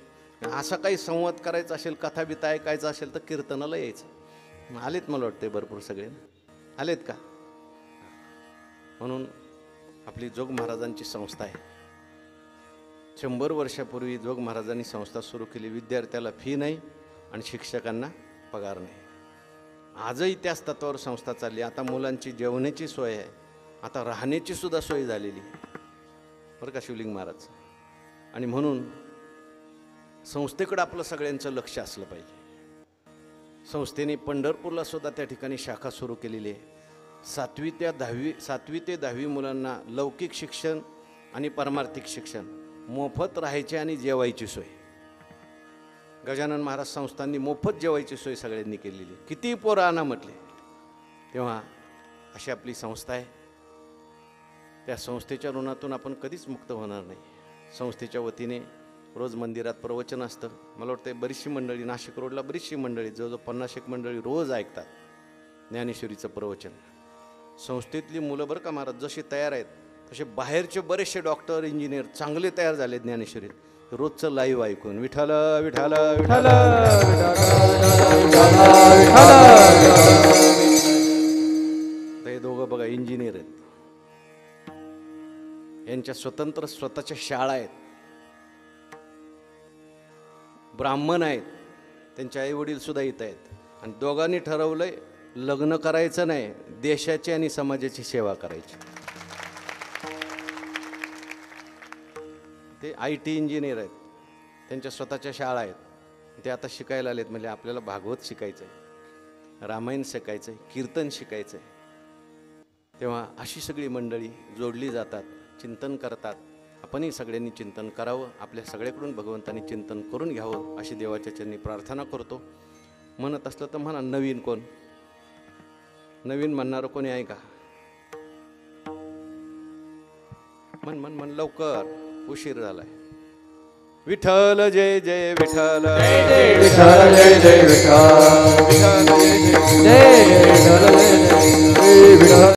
असा काही संवाद करायचा असेल, कथा बिथा ऐकायचं असेल तर कीर्तनाला यायचं. आलेत मला वाटते भरपूर सगळे. आलेत का? म्हणून आपली जोग महाराजांची संस्था आहे. 100 वर्षापूर्वी जोग महाराजांनी संस्था सुरू केली. विद्यार्थ्याला फी नाही आणि शिक्षकांना पगार नाही. आजही त्याच तत्वावर संस्था चालली. आता मुलांची जेवणाची सोय आहे, आता राहण्याची सुद्धा सोय झालेली बरं का शिवलिंग महाराज. आणि म्हणून संस्थेकडं आपलं सगळ्यांचं लक्ष असलं पाहिजे. संस्थेने पंढरपूरला सुद्धा त्या ठिकाणी शाखा सुरू केलेली आहे. 7वी ते 10वी मुलांना लौकिक शिक्षण आणि परमार्थिक शिक्षण मोफत राहायचे आणि जेवायची सोय. गजानन महाराज संस्थांनी मोफत जेवायची सोय सगळ्यांनी केलेली. किती पोरं आणा म्हटले तेव्हा अशी आपली संस्था आहे. त्या संस्थेच्या ऋणातून आपण कधीच मुक्त होणार नाही. संस्थेच्या वतीने रोज मंदिरात प्रवचन असतं. मला वाटतं बरीचशी मंडळी, नाशिक रोडला बरीचशी मंडळी, जवळजवळ 50-1 मंडळी रोज ऐकतात ज्ञानेश्वरीचं प्रवचन. संस्थेतली मुलं बरं का महाराज जशी तयार आहेत तसे बाहेरचे बरेचसे डॉक्टर, इंजिनियर चांगले तयार झाले ज्ञानेश्वरीत. रोजचं लाईव्ह ऐकून विठाल विठाल विठाल. हे दोघं बघा इंजिनियर आहेत. यांच्या स्वतःच्या शाळा आहेत. ब्राह्मण आहेत. त्यांचे आई वडील सुद्धा इथं आहेत. आणि दोघांनी ठरवलंय लग्न करायचं नाही, देशाची आणि समाजाची सेवा करायची. ते IT इंजिनियर आहेत. त्यांच्या स्वतःच्या शाळा आहेत. ते आता शिकायला आलेत. म्हणजे आपल्याला भागवत शिकायचं आहे, रामायण शिकायचं आहे, कीर्तन शिकायचं आहे. तेव्हा अशी सगळी मंडळी जोडली जातात, चिंतन करतात. आपणही सगळ्यांनी चिंतन करावं. आपल्या सगळ्याकडून भगवंतांनी चिंतन करून घ्यावं अशी देवाच्या चरणी प्रार्थना करतो. म्हणत असलं तर म्हणा नवीन कोण, नवीन म्हणणारं कोणी आहे का? म्हण लवकर, उशीर झालाय. विठ्ठल जय जय विठ्ठल, विठ्ठल जय जय विठ्ठल, जय विठ्ठल, जय विठ्ठल.